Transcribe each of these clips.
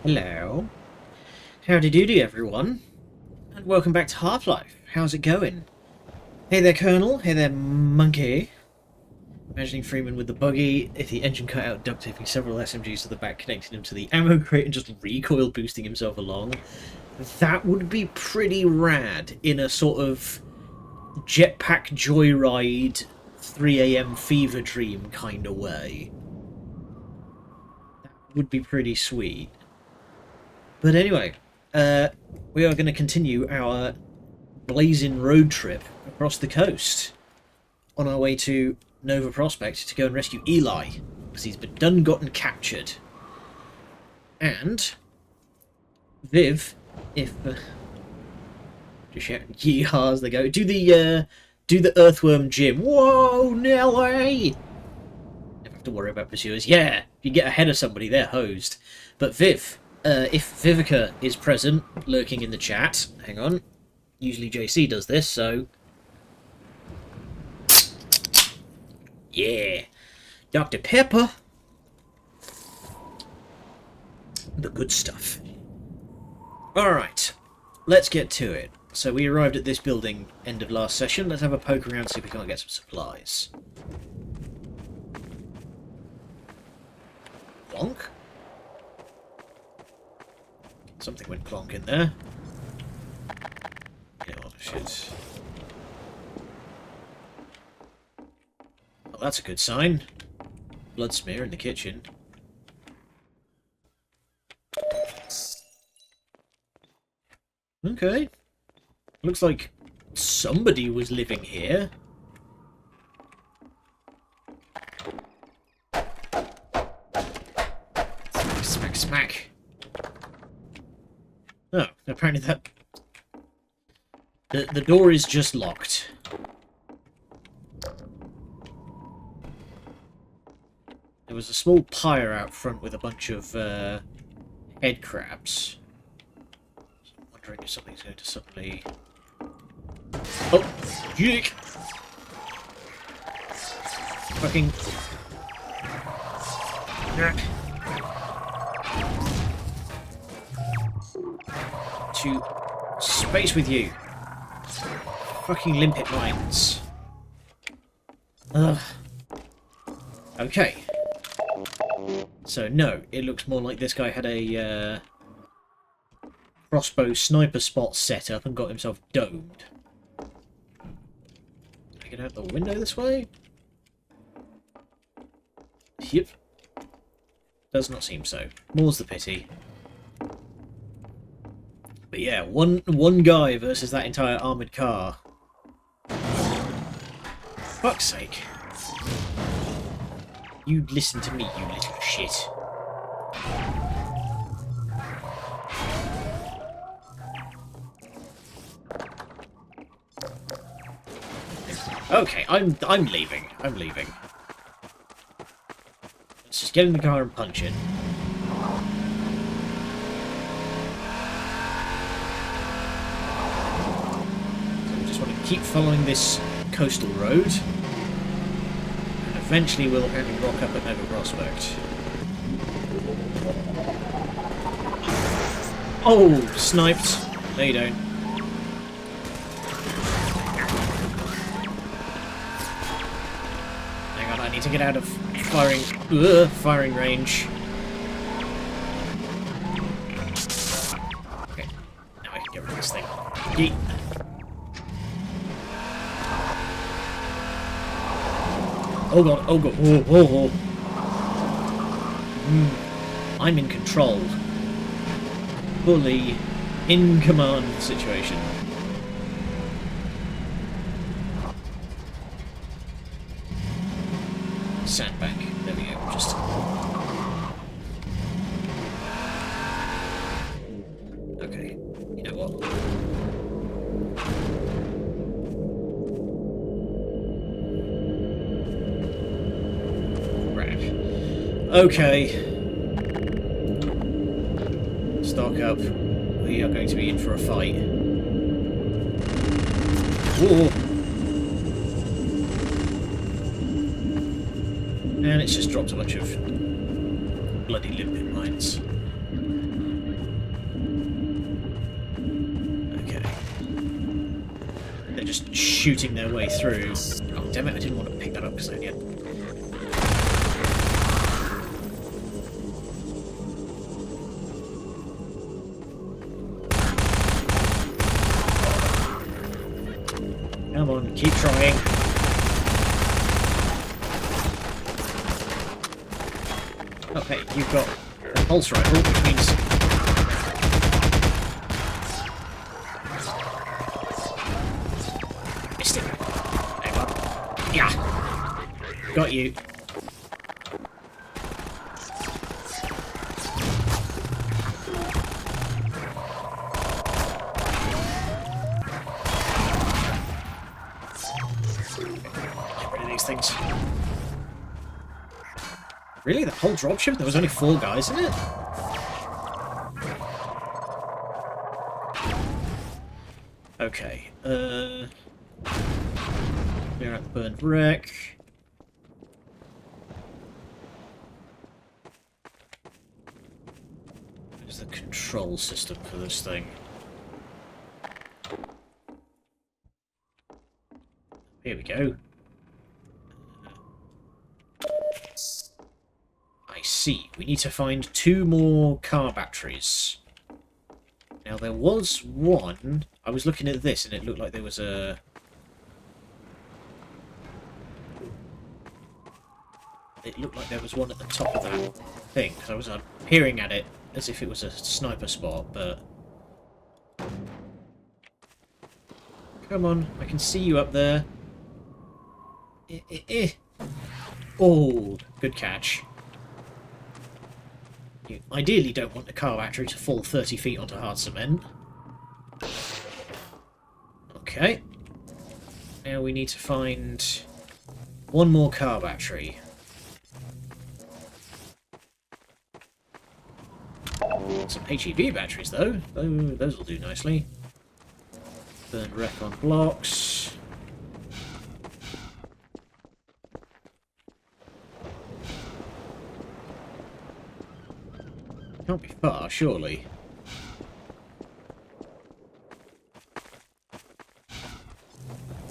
Hello. Howdy doody everyone. And welcome back to Half-Life. How's it going? Hey there Colonel, hey there Monkey. Imagining Freeman with the buggy, if the engine cut out, duct taping several SMGs to the back, connecting him to the ammo crate and just recoil boosting himself along. That would be pretty rad in a sort of jetpack joyride 3 AM fever dream kind of way. That would be pretty sweet. But anyway, we are going to continue our blazing road trip across the coast on our way to Nova Prospect to go and rescue Eli, because he's been done gotten captured. And Viv, if just shout yeehaw as they go, do the earthworm Jim. Whoa, Nelly! Never have to worry about pursuers. Yeah, if you get ahead of somebody, they're hosed. But Viv. If Vivica is present, lurking in the chat, hang on, usually JC does this, so... Yeah! Dr. Pepper! The good stuff. Alright, let's get to it. So we arrived at this building end of last session. Let's have a poke around, see if we can't get some supplies. Bonk? Something went clonk in there. Oh, shit. Well, that's a good sign. Blood smear in the kitchen. Okay. Looks like somebody was living here. Smack, smack, smack. Oh, apparently that... The door is just locked. There was a small pyre out front with a bunch of head crabs. So I'm wondering if something's going to suddenly... Oh! Yeek! Fucking... To space with you. Fucking limpet mines. Ugh. Okay. So no, it looks more like this guy had a crossbow sniper spot set up and got himself domed. Can I get out the window this way? Yep. Does not seem so. More's the pity. But yeah, one guy versus that entire armoured car. Fuck's sake. You listen to me, you little shit. Okay, I'm leaving. I'm leaving. Let's just get in the car and punch it. Keep following this coastal road, and eventually we'll only rock up at Nova Prospect. Oh, sniped. No, you don't. Hang on, I need to get out of firing range. Okay, now I can get rid of this thing. Yeet. Oh god, oh god, oh. I'm in control. Fully in command of the situation. Sandbank, there we go, just... Okay, you know what? Okay. Stock up. We are going to be in for a fight. Whoa! And it's just dropped a bunch of bloody limpet mines. just shooting their way through. Oh, damn it, I didn't want to pick that up because I had... Come on, keep trying. Okay, you've got a pulse rifle, which means... Missed it. There you are. Yeah! Got you. Get rid of these things. Really? The whole dropship? There was only 4 guys in it? Okay, clear out the burned wreck. Where's the control system for this thing? Here we go. I see. We need to find 2 more car batteries. Now there was one... I was looking at this and it looked like there was a... It looked like there was one at the top of that thing, because I was peering at it as if it was a sniper spot, but... Come on, I can see you up there. Oh, good catch. You ideally don't want the car battery to fall 30 feet onto hard cement. Okay. Now we need to find 1 more car battery. Some HEV batteries, though. Those will do nicely. Burn wreck on blocks. Can't be far, surely.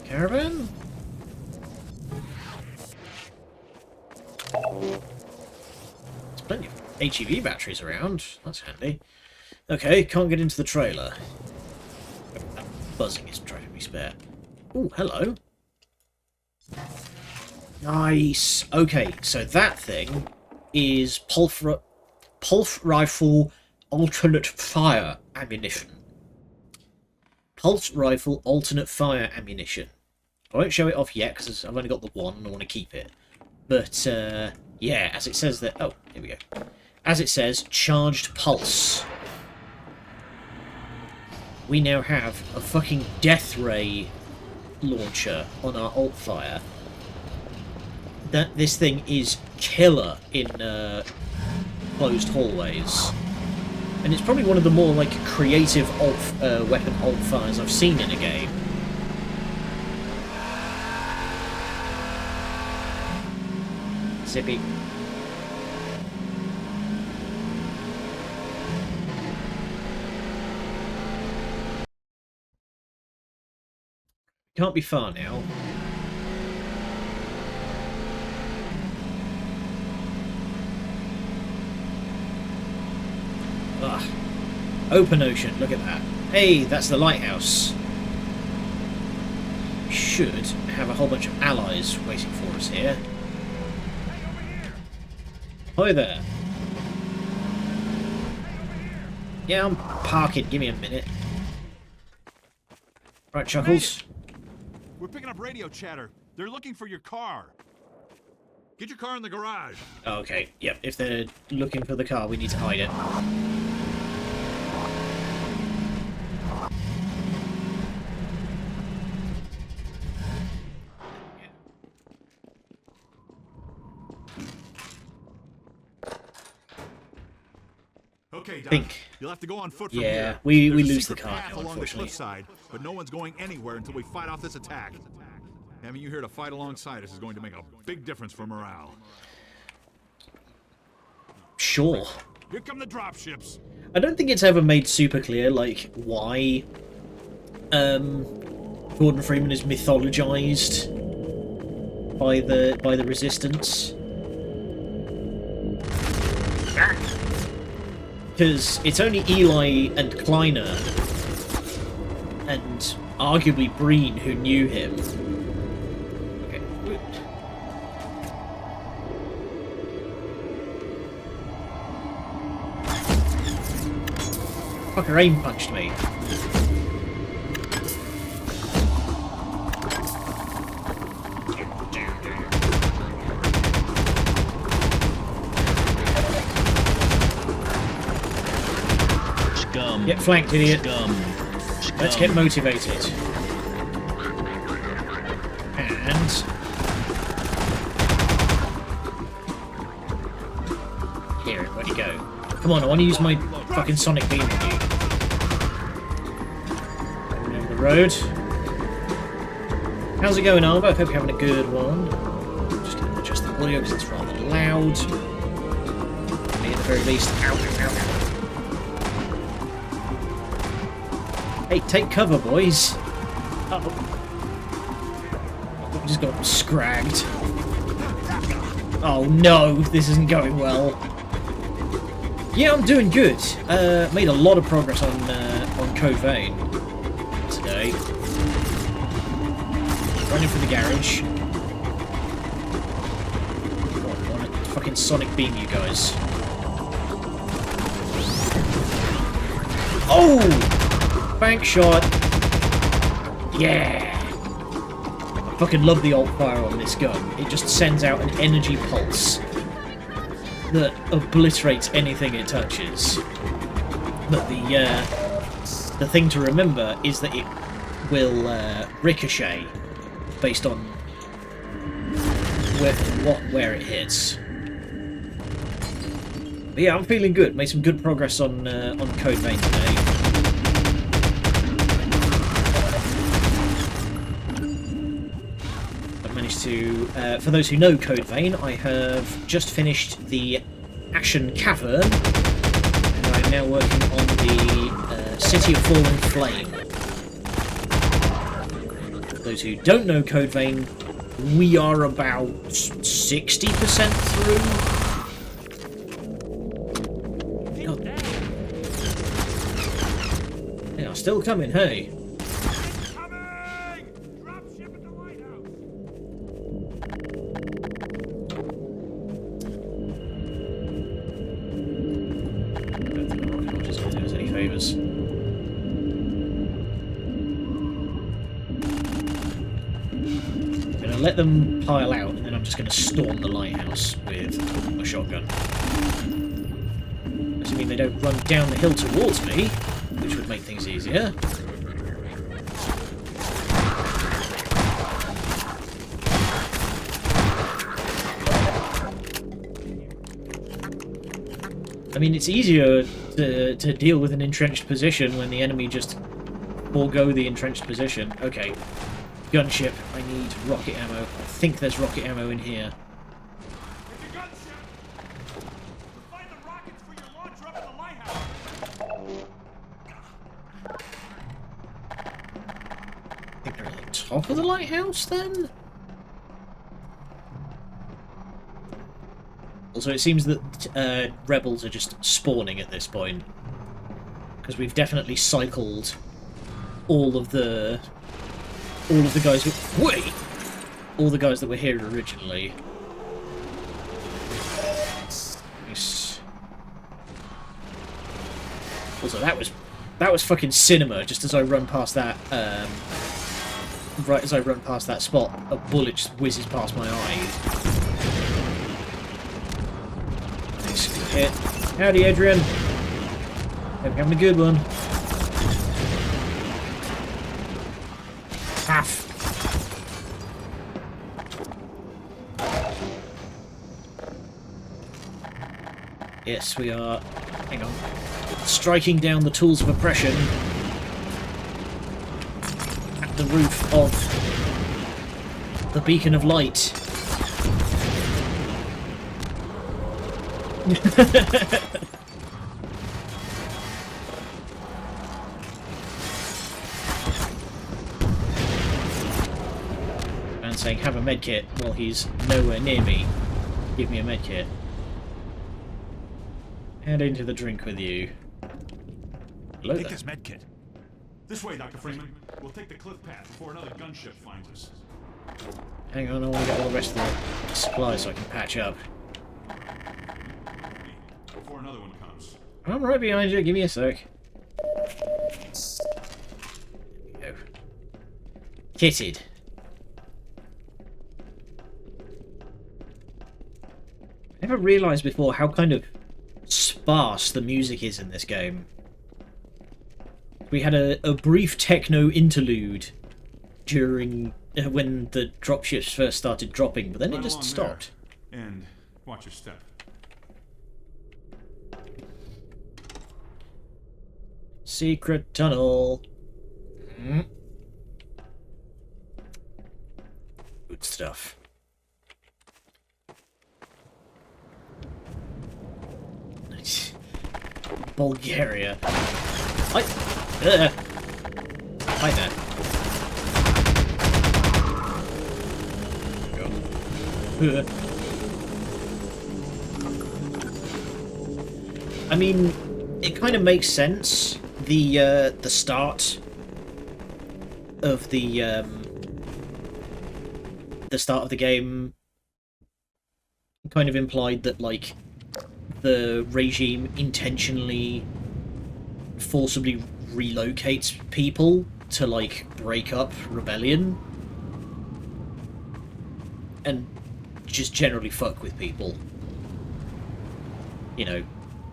Caravan? There's plenty of HEV batteries around. That's handy. Okay, can't get into the trailer. That buzzing is driving me spare. Oh, hello. Nice. Okay, so that thing is pulse rifle alternate fire ammunition. Pulse rifle alternate fire ammunition. I won't show it off yet because I've only got the one and I want to keep it. But, yeah, as it says there... Oh, here we go. As it says, charged pulse. We now have a fucking death ray launcher on our alt fire. This thing is killer in closed hallways. And it's probably one of the more like creative weapon alt fires I've seen in a game. Zippy. Can't be far now. Ugh. Open ocean, look at that. Hey, that's the lighthouse. We should have a whole bunch of allies waiting for us here. Hi there. Yeah, I'm parking. Give me a minute. Right, Chuckles. We're picking up radio chatter. They're looking for your car. Get your car in the garage. Okay, yep. If they're looking for the car, we need to hide it. Okay, Doc. You'll have to go on foot from here. we There's a lose the secret car path now, along the unfortunately. cliffside, but no one's going anywhere until we fight off this attack. Having you here to fight alongside us is going to make a big difference for morale. Sure. Here come the dropships. I don't think it's ever made super clear, like, why Gordon Freeman is mythologized by the Resistance. Because it's only Eli and Kleiner and arguably Breen who knew him. Okay. Fucker aim punched me. Get flanked, idiot. Let's get motivated. And... here, where'd you go? Come on, I want to use my fucking sonic beam on you. Going over the road. How's it going, Arbo? I hope you're having a good one. Just going to adjust the audio because it's rather loud. Maybe at the very least. Ow, ow, ow, ow. Hey, take cover, boys. Uh-oh. We just got scragged. Oh no, this isn't going well. Yeah, I'm doing good. Made a lot of progress on Code Vein today. Running for the garage. Oh, I want to fucking sonic beam you guys. Oh! Bank shot. Yeah. I fucking love the alt fire on this gun. It just sends out an energy pulse that obliterates anything it touches. But the thing to remember is that it will ricochet based on where it hits. But yeah, I'm feeling good. Made some good progress on Code Vein today. To, for those who know Code Vein, I have just finished the Ashen Cavern, and I'm now working on the City of Fallen Flame. For those who don't know Code Vein, we are about 60% through. God. They are still coming, hey? Let them pile out, and then I'm just going to storm the lighthouse with a shotgun. Assuming they don't run down the hill towards me, which would make things easier. I mean, it's easier to deal with an entrenched position when the enemy just forego the entrenched position. Okay. Gunship, I need rocket ammo. I think there's rocket ammo in here. I think they're at the top of the lighthouse then? Also, it seems that rebels are just spawning at this point. Because we've definitely cycled all of the guys who... Wait! All the guys that were here originally. Nice. Also, that was fucking cinema, just as I run past that, right as I run past that spot, a bullet just whizzes past my eye. Nice, good hit. Howdy, Adrian. Hope you're having a good one. Half. Yes, we are, hang on, striking down the tools of oppression at the roof of the Beacon of Light. saying have a medkit while he's nowhere near me. Give me a medkit. Head into the drink with you. Hello Take there. this med kit. This way, Dr. Freeman. We'll take the cliff path before another gunship finds us. Hang on, I want to get all the rest of the supplies so I can patch up. Before another one comes. I'm right behind you, give me a sec. There we go. Kitted. I never realised before how kind of sparse the music is in this game. We had a brief techno interlude during when the dropships first started dropping, but then it just stopped. There. And watch your step. Secret tunnel. Good stuff. Bulgaria. Hi there. I mean, it kind of makes sense. The start of the start of the game kind of implied that, like, the regime intentionally forcibly relocates people to, like, break up rebellion and just generally fuck with people. You know,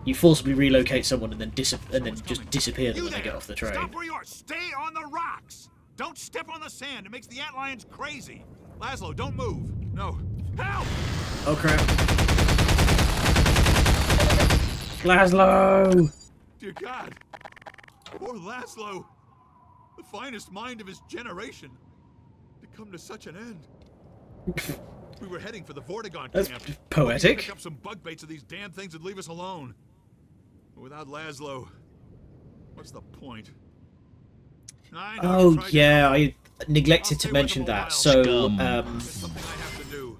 you forcibly relocate someone and then just disappear them when they get off the train. Stop where you are. Stay on the rocks. Don't step on the sand. It makes the antlions crazy. Laszlo, don't move. No. Help! Oh crap. Laszlo! Dear God. Poor Laszlo. The finest mind of his generation. To come to such an end. We were heading for the Vortigaunt That's camp. poetic. Pick up some bug baits of these damn things and leave us alone. But without Laszlo, what's the point? I know Oh you tried to yeah, help. I neglected I'll to stay mention with them a that. while. So, It's something I have to do.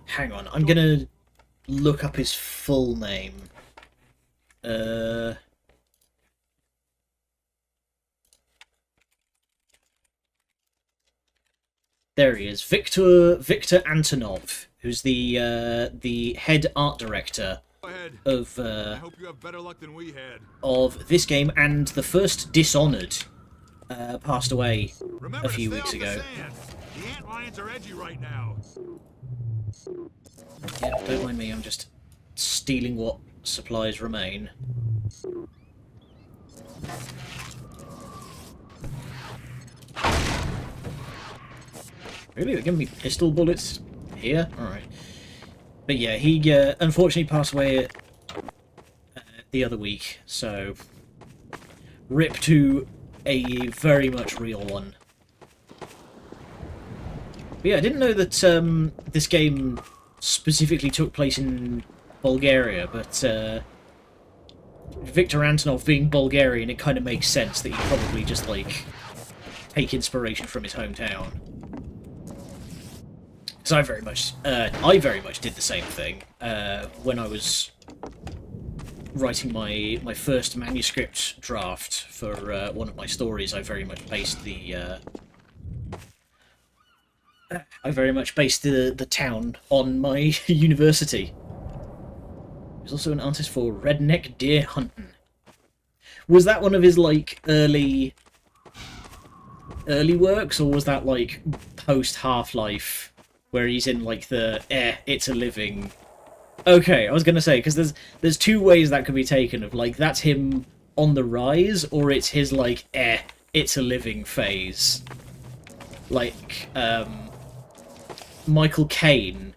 hang on, I'm gonna look up his full name. There he is, Victor Antonov, who's the head art director Go ahead. of I hope you have better luck than we had. this game, and the first Dishonored. Passed away Remember a few to weeks stay ago. off the sand. The antlions are edgy right now. Yeah, don't mind me, I'm just stealing what supplies remain. Really? They're giving me pistol bullets here? Alright. But yeah, he unfortunately passed away the other week, so rip to a very much real one. But yeah, I didn't know that this game specifically took place in Bulgaria, but Victor Antonov being Bulgarian, it kind of makes sense that he'd probably just, like, take inspiration from his hometown. Because I very much did the same thing when I was writing my first manuscript draft for one of my stories. I very much based the town on my university. He was also an artist for Redneck Deer Hunting. Was that one of his, like, early works, or was that, like, post Half-Life, where he's in, like, the it's a living? Okay, I was gonna say, because there's two ways that could be taken, of, like, that's him on the rise, or it's his, like, it's a living phase. Like, Michael Caine,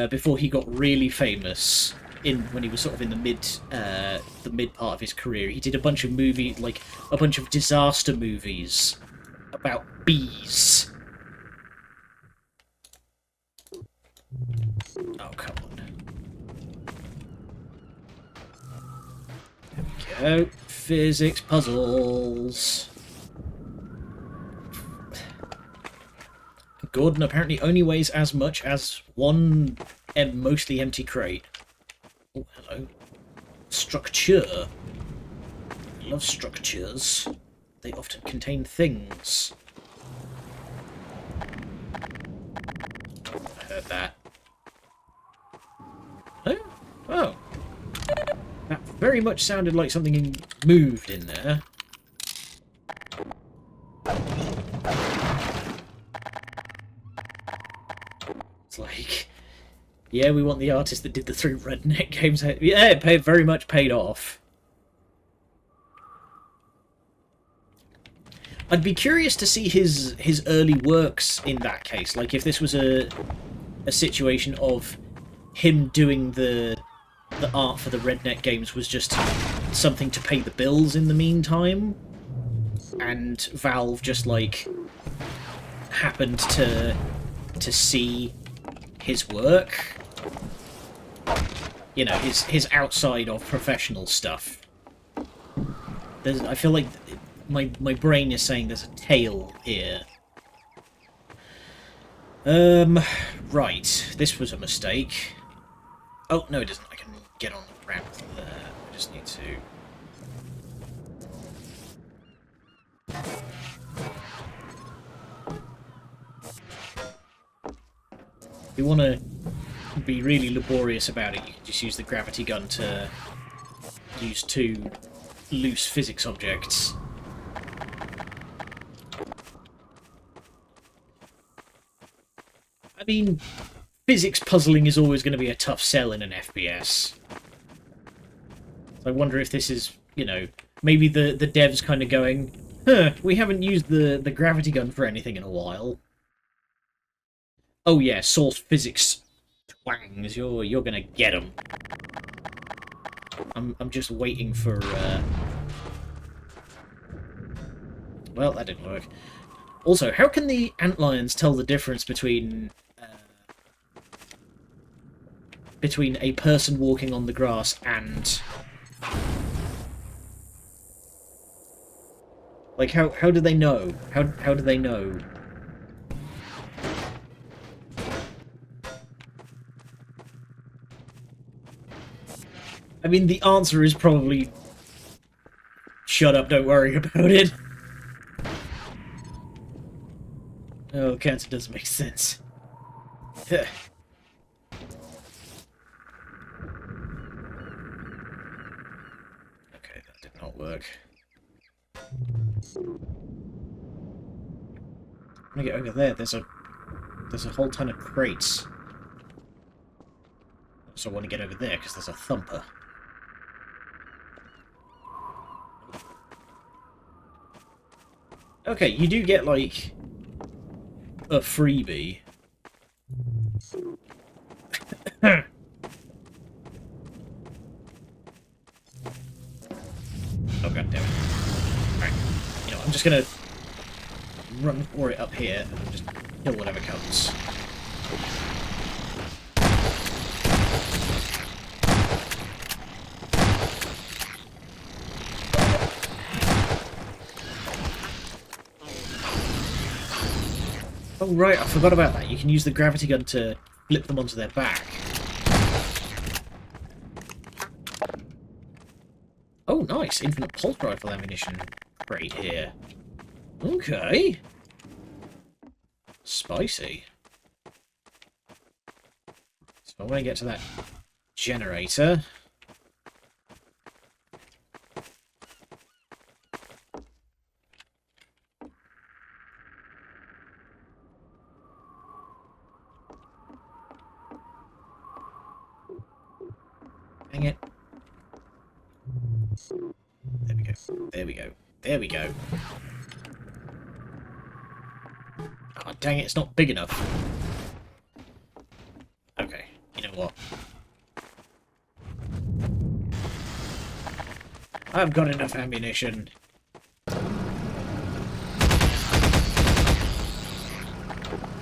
before he got really famous, when he was sort of in the mid part of his career, he did a bunch of disaster movies about bees. Oh, come on. There we go. Physics puzzles. Gordon apparently only weighs as much as one mostly empty crate. Oh, hello. Structure. I love structures. They often contain things. I heard that. Oh? Oh. That very much sounded like something moved in there. It's like, yeah, we want the artist that did the 3 Redneck games. Yeah, it very much paid off. I'd be curious to see his early works in that case. Like, if this was a situation of him doing the art for the Redneck games was just something to pay the bills in the meantime, and Valve just, like, happened to see his work. You know, his outside of professional stuff. I feel like my brain is saying there's a tail here. Right. This was a mistake. Oh, no it isn't. I can get on the ramp there. I just need to... If you want to be really laborious about it, you can just use the gravity gun to use 2 loose physics objects. I mean, physics puzzling is always going to be a tough sell in an FPS. I wonder if this is, you know, maybe the devs kind of going, huh, we haven't used the gravity gun for anything in a while. Oh yeah, source physics twangs, you're gonna get them. I'm just waiting for, well, that didn't work. Also, how can the antlions tell the difference between a person walking on the grass and... Like, how do they know? How do they know? I mean, the answer is probably... Shut up, don't worry about it. Oh, cancer doesn't make sense. Okay, that did not work. I'm gonna get over there. There's a whole ton of crates. So I want to get over there because there's a thumper. Okay, you do get like a freebie. Oh god damn it. Alright. You know, I'm just gonna run for it up here and just kill whatever comes. Oh right, I forgot about that. You can use the gravity gun to flip them onto their back. Oh nice, infinite pulse rifle ammunition crate here. Okay. Spicy. So I want to get to that generator. Dang it. There we go. There we go. There we go. Oh, dang it, it's not big enough. Okay, you know what? I've got enough ammunition.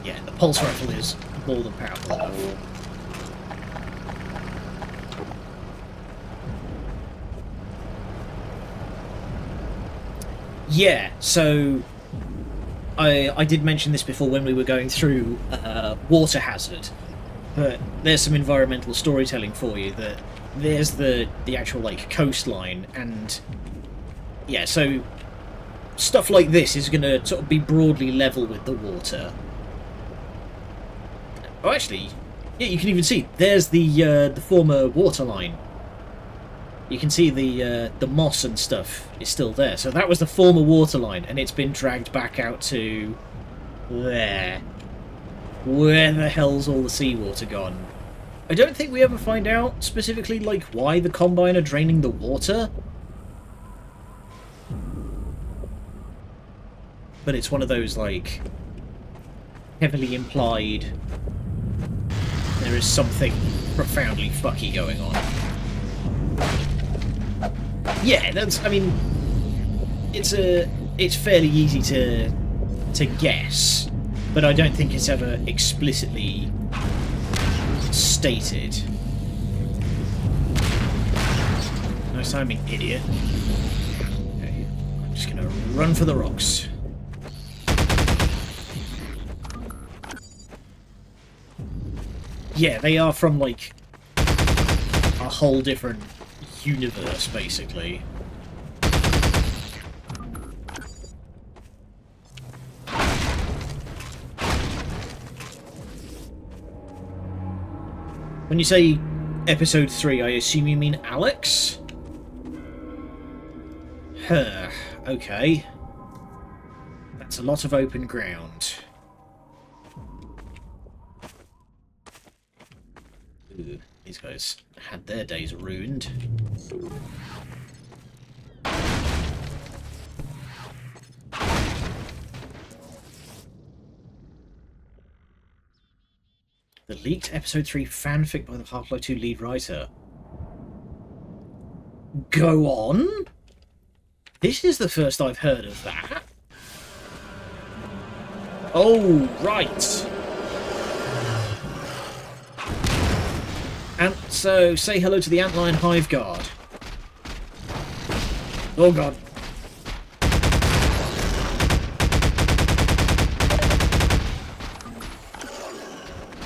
Yeah, the pulse rifle is more than powerful enough. Yeah, so I did mention this before when we were going through water hazard, but there's some environmental storytelling for you. That there's the actual like coastline, and yeah, so stuff like this is going to sort of be broadly level with the water. Oh, actually, yeah, you can even see there's the former waterline. You can see the moss and stuff is still there. So that was the former waterline, and it's been dragged back out to there. Where the hell's all the seawater gone? I don't think we ever find out specifically like why the Combine are draining the water. But it's one of those like heavily implied there is something profoundly fucky going on. Yeah, that's. I mean, it's fairly easy to guess, but I don't think it's ever explicitly stated. Nice timing, idiot. Okay, I'm just gonna run for the rocks. Yeah, they are from like a whole different universe, basically. When you say episode 3, I assume you mean Alex? Huh, okay. That's a lot of open ground. Ooh, these guys had their days ruined. The leaked episode 3 fanfic by the Half-Life 2 lead writer. Go on? This is the first I've heard of that. Oh, right. And so, say hello to the Antlion Hive Guard. Oh god.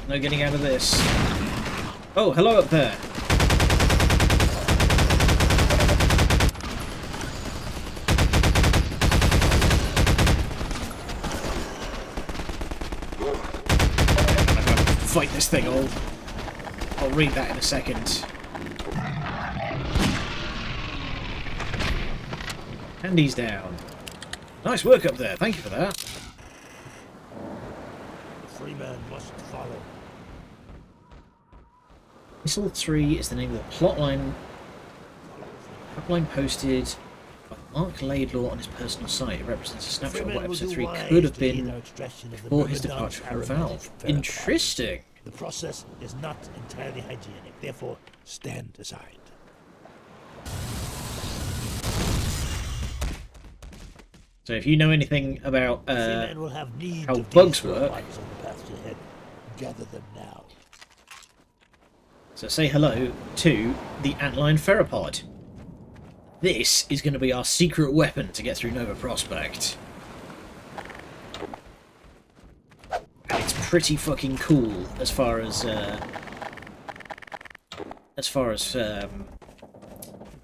No getting out of this. Oh, hello up there. I'm gonna fight this thing. I'll read that in a second. And he's down. Nice work up there. Thank you for that. The free man must follow. Missile 3 is the name of the plotline posted by Mark Laidlaw on his personal site. It represents a snapshot of what episode 3 could have been before his departure from Valve. Interesting. The process is not entirely hygienic, therefore stand aside. So if you know anything about Will have need how of bugs these work, on the path ahead. Gather them now. so say hello to the Antlion Theropod. This is going to be our secret weapon to get through Nova Prospect. And it's pretty fucking cool as far as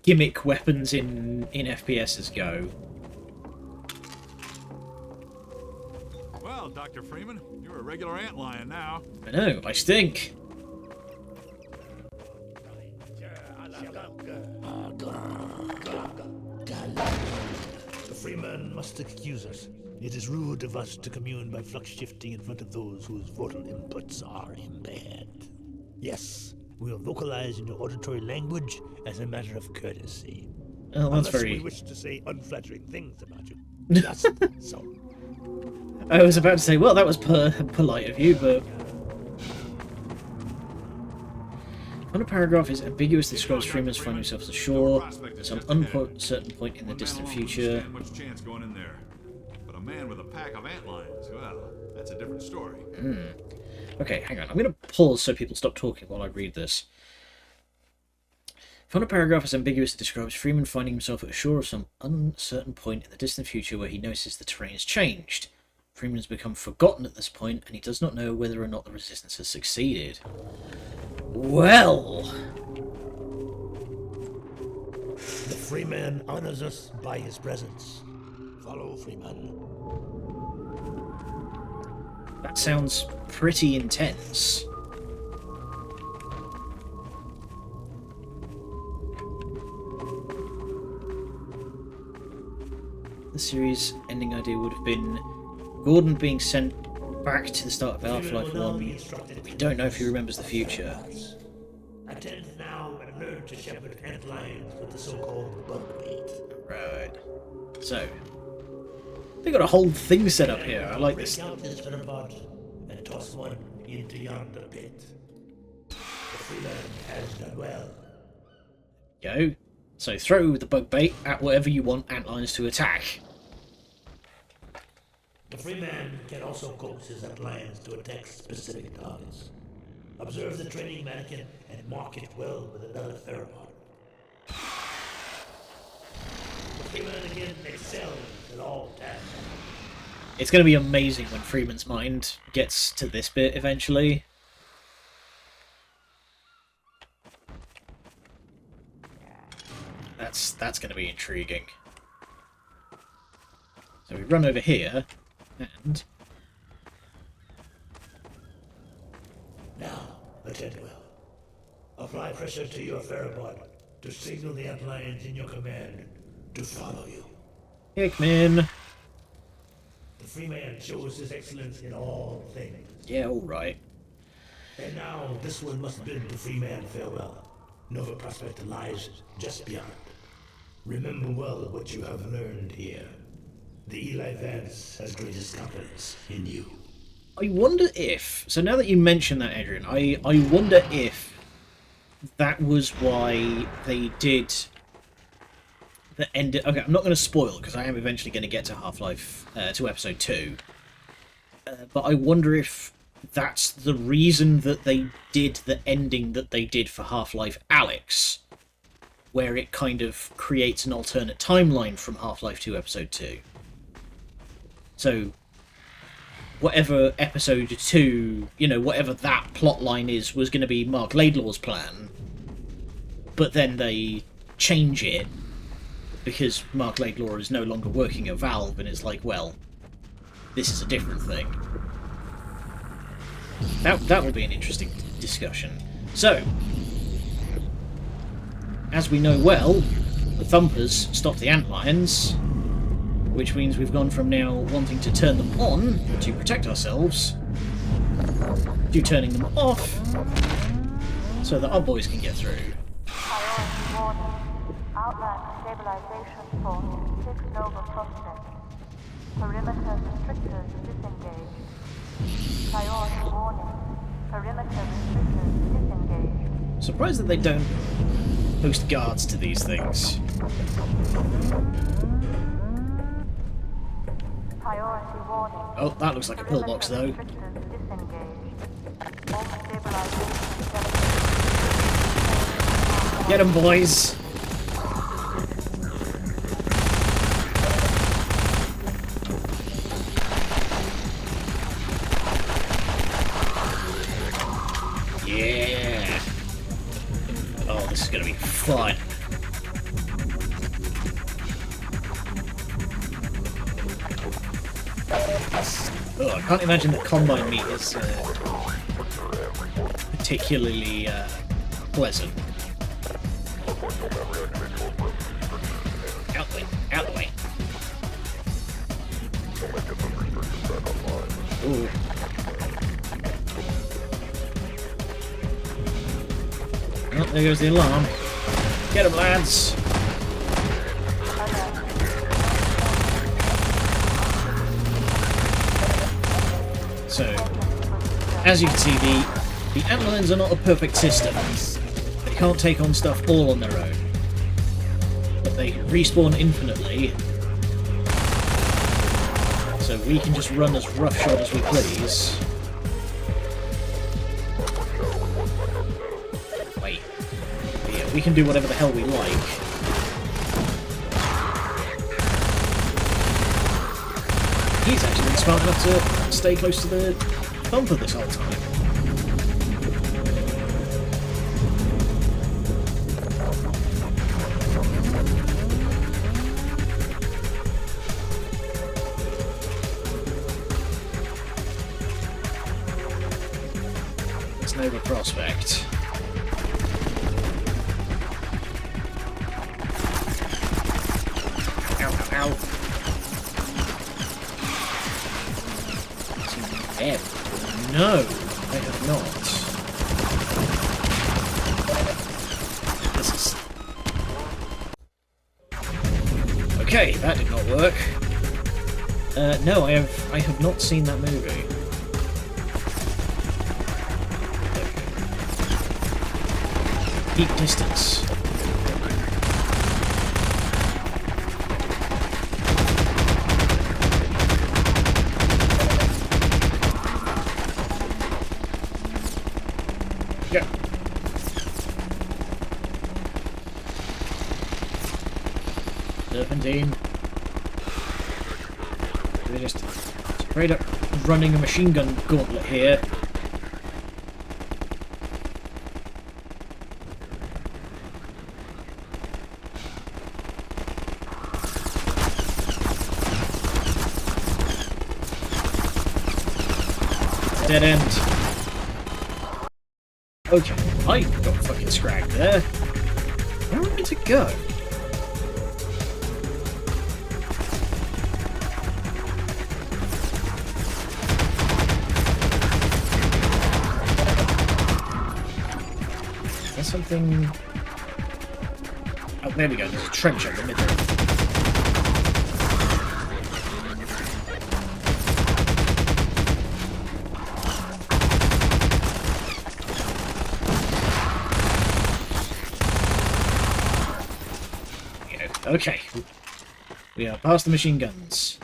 gimmick weapons in FPSs go. Well, Dr. Freeman, you're a regular antlion now. I know, I stink. The free man must excuse us. It is rude of us to commune by flux shifting in front of those whose vocal inputs are impaired. Yes, we will vocalize in your auditory language as a matter of courtesy. Oh, that's Unless very... we wish to say unflattering things about you. Just so. I was about to say, well, that was polite of you, but... When a paragraph is ambiguous, describes Freeman's finding himself ashore at some uncertain point in the distant future. Much chance going in there. But a man with a pack of antlions, well, that's a different story. Okay, hang on. I'm going to pause so people stop talking while I read this. If on a paragraph is ambiguous, it describes Freeman finding himself at shore of some uncertain point in the distant future where he notices the terrain has changed. Freeman has become forgotten at this point, and he does not know whether or not the resistance has succeeded. Well... The Freeman honors us by his presence. Follow Freeman. That sounds pretty intense. The series ending idea would have been Gordon being sent back to the start of Half-Life 1. We don't know if he remembers the future. Attend now and learn to shepherd antlions with the so-called bug bait. Right. So, they got a whole thing set up here. I like this. Break out this Scarabs and toss one into yonder pit. The Freeman has done well. Go. So throw the bug bait at whatever you want antlions to attack. The Freeman can also coax his antlions to attack specific targets. Observe the training mannequin and mark it well with another pheromone. The Freeman again excels at all tasks. It's going to be amazing when Freeman's mind gets to this bit eventually. That's going to be intriguing. So we run over here, and... Now, attend well. Apply pressure to your pheromone to signal the antlions in your command to follow you. Hickman! The Freeman shows his excellence in all things. Yeah, alright. And now, this one must bid the Freeman farewell. Nova Prospect lies just beyond. Remember well what you have learned here. The Eli Vance has greatest confidence in you. I wonder if... So now that you mention that, Adrian, I wonder if that was why they did the end... Okay, I'm not going to spoil, because I am eventually going to get to Half-Life, to Episode 2. But I wonder if that's the reason that they did the ending that they did for Half-Life Alyx, where it kind of creates an alternate timeline from Half-Life 2 Episode 2. So, whatever Episode 2, you know, whatever that plotline is, was going to be Mark Laidlaw's plan, but then they change it because Mark Laidlaw is no longer working at Valve, and it's like, well, this is a different thing. That will be an interesting discussion. So, as we know well, the Thumpers stop the antlions, which means we've gone from now wanting to turn them on to protect ourselves to turning them off so that our boys can get through. Priority warning. Outland stabilization force 6 Nova Prospect. Perimeter restrictors disengaged. Priority warning. Perimeter restrictors disengaged. Surprised that they don't post guards to these things. Priority warning. Oh, that looks like a pillbox though. Restrictors disengaged. All stabilization Get them, boys! Yeah! Oh, this is gonna be fun. Oh, I can't imagine that Combine meat is particularly pleasant. Out the way, out the way. Ooh. Oh, there goes the alarm. Get him, lads! So, as you can see, the antlions are not a perfect system. They can't take on stuff all on their own. But they respawn infinitely. So we can just run as roughshod as we please. Wait. But yeah, we can do whatever the hell we like. He's actually been smart enough to stay close to the bumper this whole time. It's Nova Prospect. Ow, ow, ow. Dead. No, I have not. This is... Okay, that did not work. No, I have not seen that movie. Peak distance. Yeah. Serpentine. They're just straight up running a machine gun gauntlet here. Dead end. Okay, I got fucking scragged there. Where am I to go? Is there something... Oh, there we go, there's a trench over the middle. Okay, we are past the machine guns.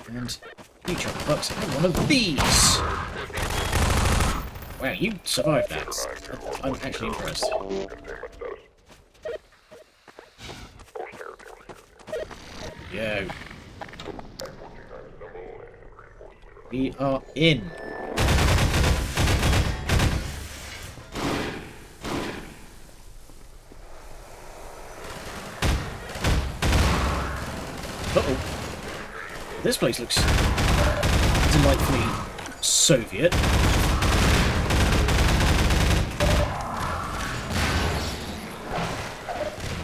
And each of the bucks have one of these! Wow, you survived that. I'm actually impressed. Yo. We are in. Uh-oh. This place looks delightfully Soviet.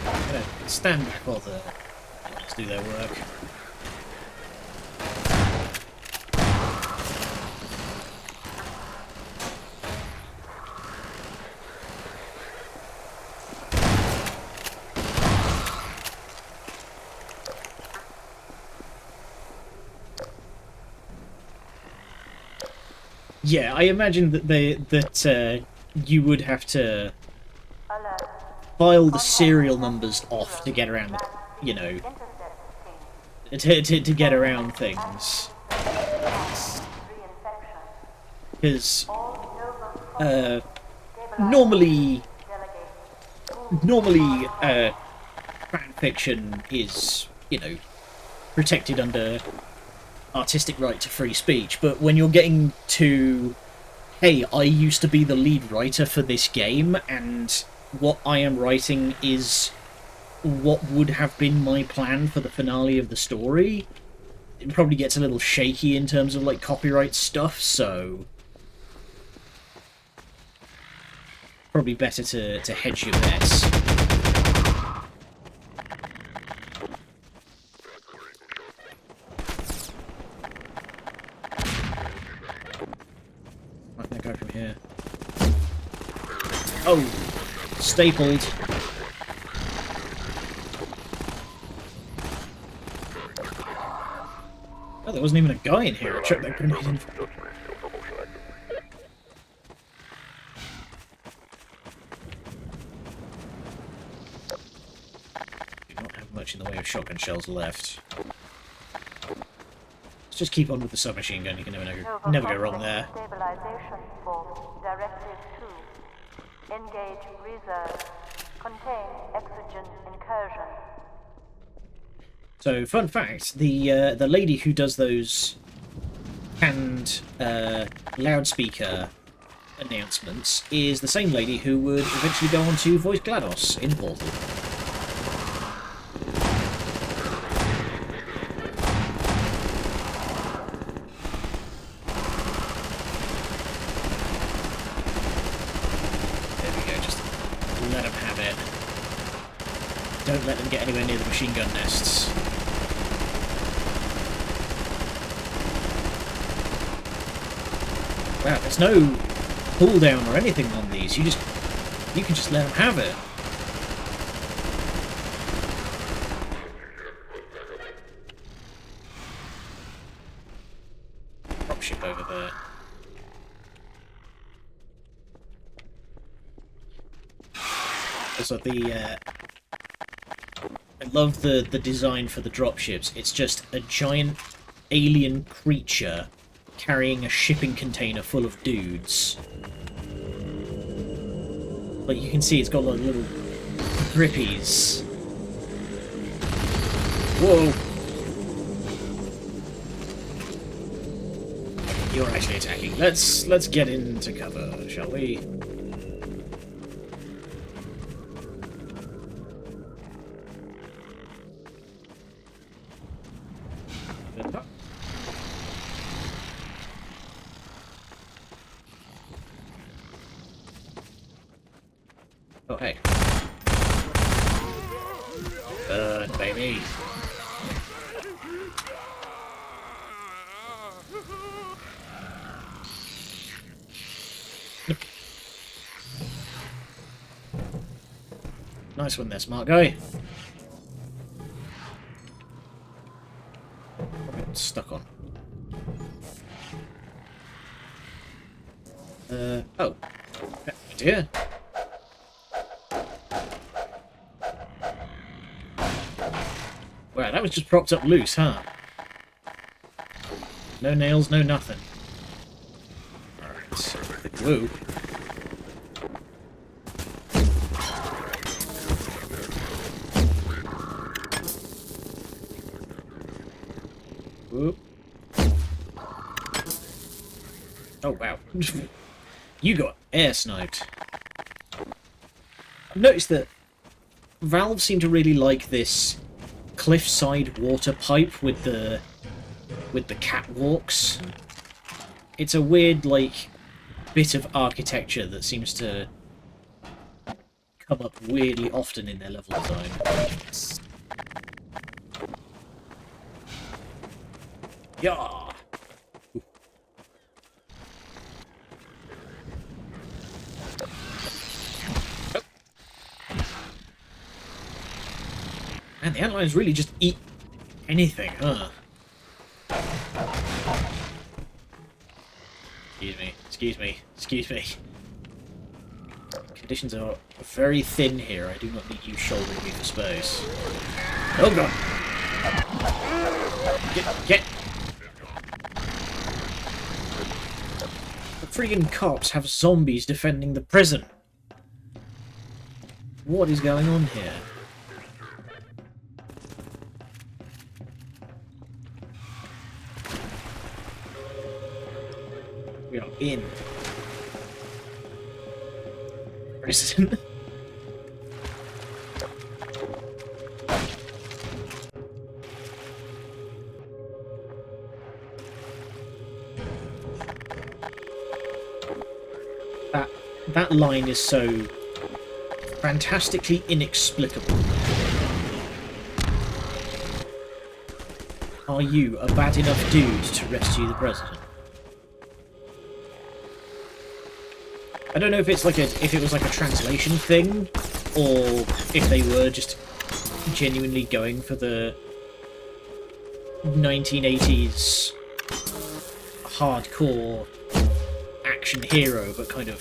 I'm gonna stand back while the guys do their work. Yeah, I imagine that you would have to Alert. file the serial numbers off to get around, you know, to get around things. Because normally fan fiction is, you know, protected under artistic right to free speech, but when you're getting to, hey, I used to be the lead writer for this game, and what I am writing is what would have been my plan for the finale of the story, it probably gets a little shaky in terms of, like, copyright stuff, so probably better to hedge your bets. Where can I go from here? Oh! Stapled. Oh, there wasn't even a guy in here. I chucked that grenade in. Do not have much in the way of shotgun shells left. Let's just keep on with the submachine gun. You can never go wrong there. Stabilization force. Directive 2. Engage reserve. Contain exogen incursion. So, fun fact, the lady who does those canned loudspeaker announcements is the same lady who would eventually go on to voice GLaDOS in Portal. There we go, just let them have it. Don't let them get anywhere near the machine gun nests. Wow, there's no cooldown or anything on these. You can just let them have it. Dropship over there. Also, I love the design for the dropships. It's just a giant alien creature carrying a shipping container full of dudes. Like, you can see it's got like little grippies. Whoa! You're actually attacking. Let's get into cover, shall we? Oh, hey. Burn, baby. Nice one there, smart guy. Stuck on. Oh. Dear. Wow, that was just propped up loose, huh? No nails, no nothing. Alright, the glue. Whoop. Oh, wow. You got air sniped. I've noticed that Valve seem to really like this cliffside water pipe with the catwalks. It's a weird, like, bit of architecture that seems to come up weirdly often in their level design. Yeah. Man, the antlions really just eat anything, huh? Excuse me. Conditions are very thin here. I do not need you shouldering me for space. Oh god! Get! The friggin' cops have zombies defending the prison. What is going on here? We are in prison. That line is so fantastically inexplicable. Are you a bad enough dude to rescue the president? I don't know if it's like if it was like a translation thing, or if they were just genuinely going for the 1980s hardcore action hero, but kind of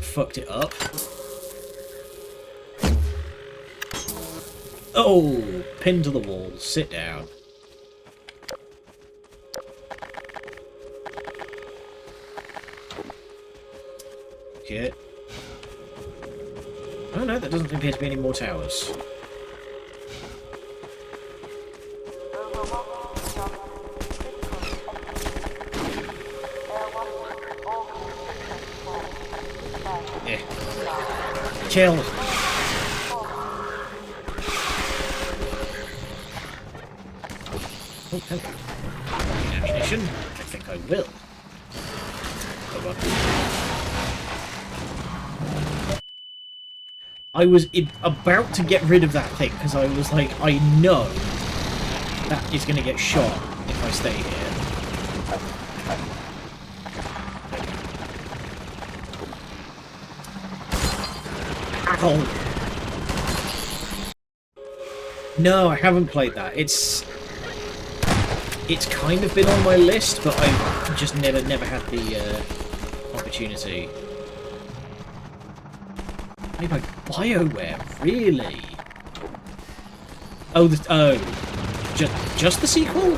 fucked it up. Oh, pinned to the wall. Sit down. Okay. Oh no, there doesn't appear to be any more towers. chill. Oh, hello. Ammunition? I think I will. Hold on. I was about to get rid of that thing because I was like, I know that is going to get shot if I stay here. Ow. No, I haven't played that. It's kind of been on my list, but I've just never had the opportunity. Made by BioWare, really? Oh, just the sequel?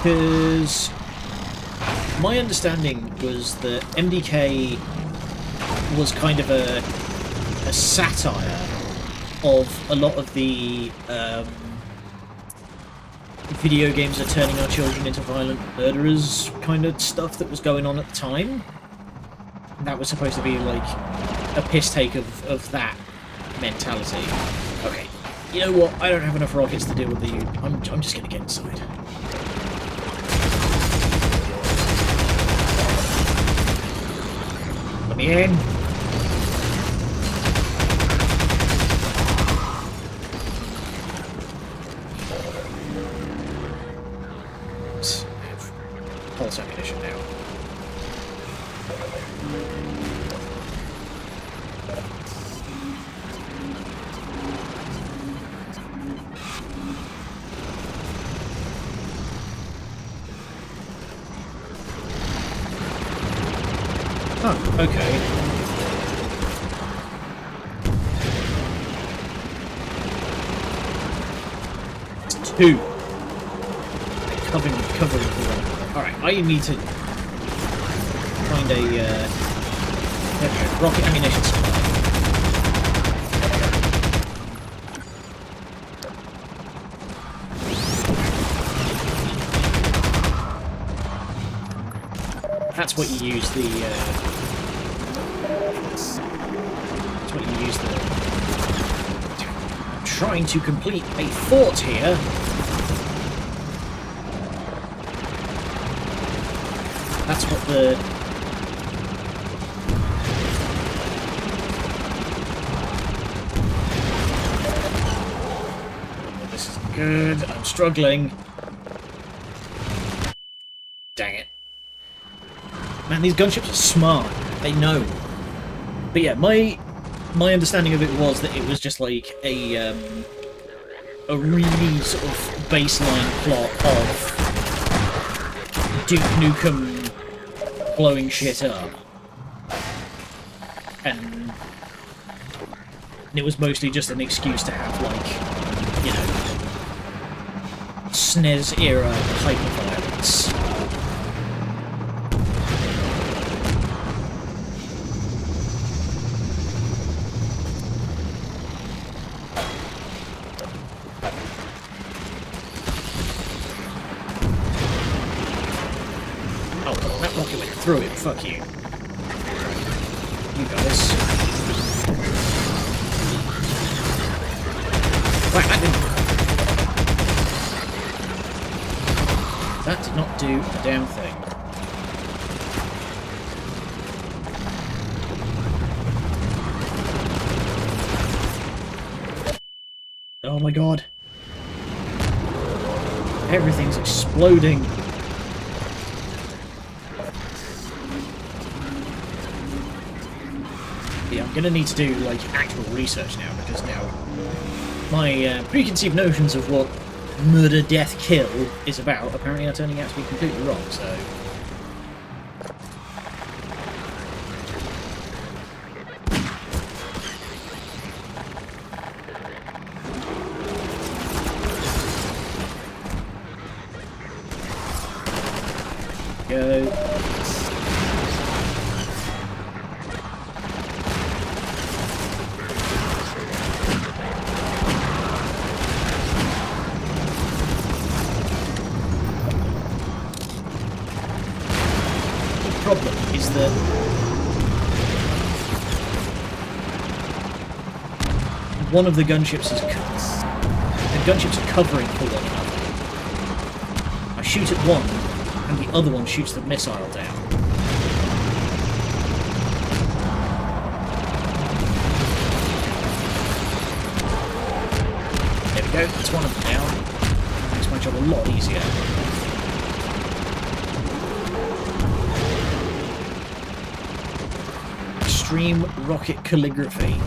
Because my understanding was that MDK was kind of a satire of a lot of the video games are turning our children into violent murderers kind of stuff that was going on at the time. That was supposed to be like a piss take of that mentality. Okay, you know what? I don't have enough rockets to deal with you. I'm just gonna get inside. Let me in. Pulse ammunition now. Oh, okay. It's two. Covering the one. Alright, I need to find a rocket ammunition supply. That's what you use the that's what you use the I'm trying to complete a fort here. That's what the... Oh, this is good. I'm struggling. Dang it. Man, these gunships are smart. They know. But yeah, my understanding of it was that it was just like a really sort of baseline plot of Duke Nukem blowing shit up, and it was mostly just an excuse to have, like, you know, SNES era hyper-violence. Through it, fuck you. You guys. Right, that did not do a damn thing. Oh my god. Everything's exploding. Yeah, I'm gonna need to do, like, actual research now, because now my preconceived notions of what murder, death, kill is about apparently are turning out to be completely wrong, so... Go. that one of the gunships is the gunships are covering for one another. I shoot at one, and the other one shoots the missile down. There we go, that's one of them down. Makes my job a lot easier. Extreme rocket calligraphy.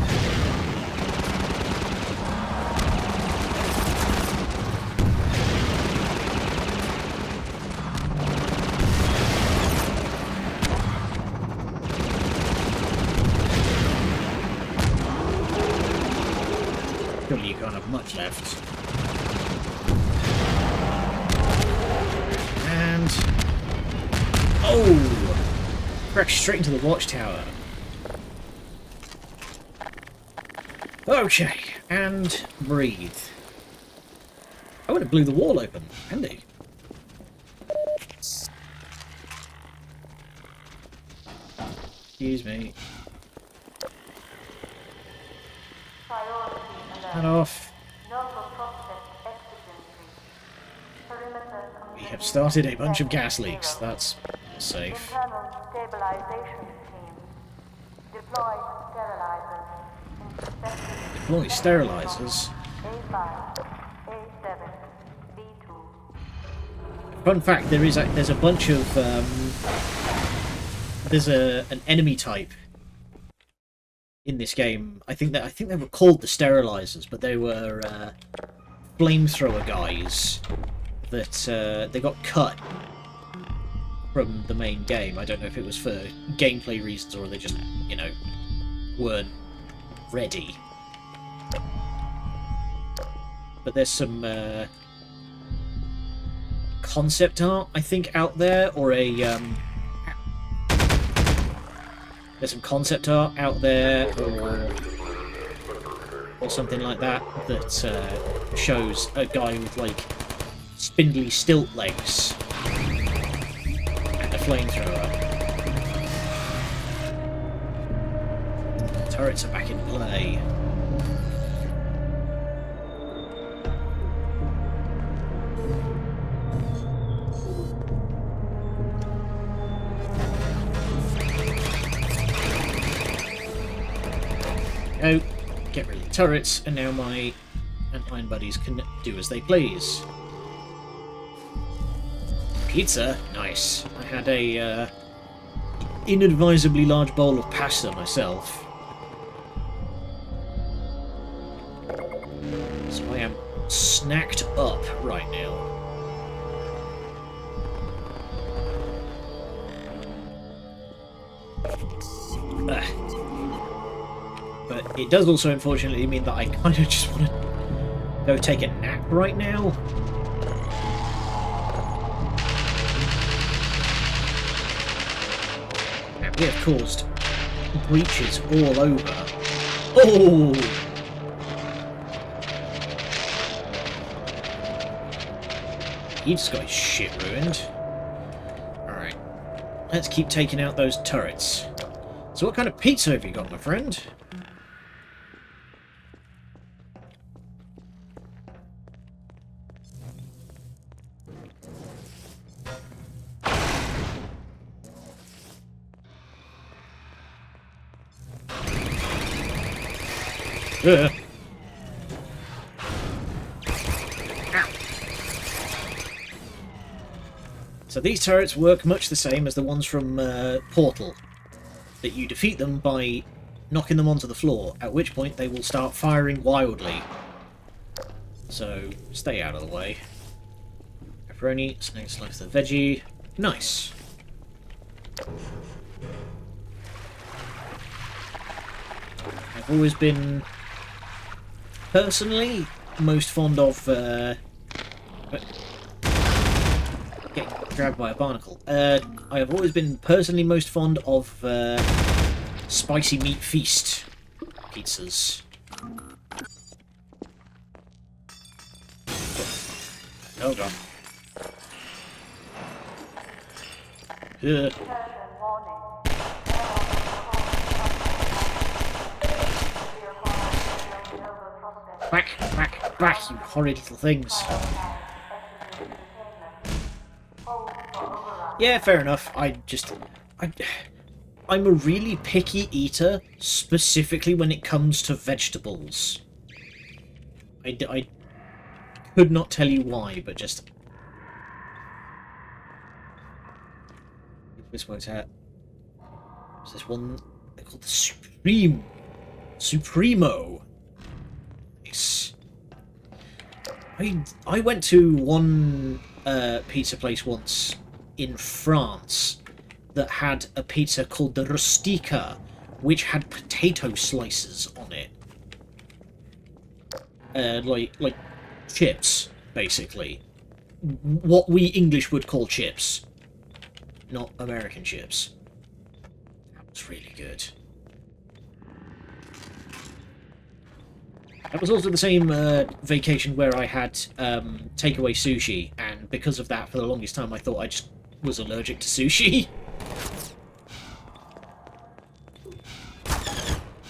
Surely you can't have much left. And... oh! Cracked straight into the watchtower. Okay, and breathe. Oh, and it blew the wall open. Handy. Excuse me. Priority Head alert. off. Novel prospect exigency. Perimeter We have started a bunch of gas leaks. That's safe. Internal stabilization teams. Deploy sterilizers. Inspected. Deploy sterilizers. A5, A7, B2. Fun fact: there's a bunch of there's an enemy type in this game. I think they were called the sterilizers, but they were flamethrower guys that they got cut from the main game. I don't know if it was for gameplay reasons or they just, you know, weren't ready. But there's some concept art, I think, out there, or a there's some concept art out there, or something like that that shows a guy with like spindly stilt legs and a flamethrower. Turrets are back in play. Go, get rid of the turrets, and now my Iron buddies can do as they please. Pizza? Nice. I had a inadvisably large bowl of pasta myself. So I am snacked up right now. But it does also unfortunately mean that I kind of just want to go take a nap right now. And we have caused breaches all over. Oh! He just got his shit ruined. Alright. Let's keep taking out those turrets. So what kind of pizza have you got, my friend? Ow. So these turrets work much the same as the ones from Portal. That you defeat them by knocking them onto the floor, at which point they will start firing wildly. So stay out of the way. Pepperoni, snake slice the veggie. Nice. I've always been personally most fond of getting grabbed by a barnacle. I have always been personally most fond of spicy meat feast pizzas. Oh god. Incursion warning. Back, you horrid little things. Yeah, fair enough. I'm a really picky eater, specifically when it comes to vegetables. I could not tell you why, but just... If this works out. There's this one they're called the Supremo. Nice. I went to one pizza place once in France that had a pizza called the Rustica, which had potato slices on it. Like chips, basically. What we English would call chips. Not American chips. That was really good. That was also the same vacation where I had takeaway sushi, and because of that, for the longest time, I thought I just was allergic to sushi.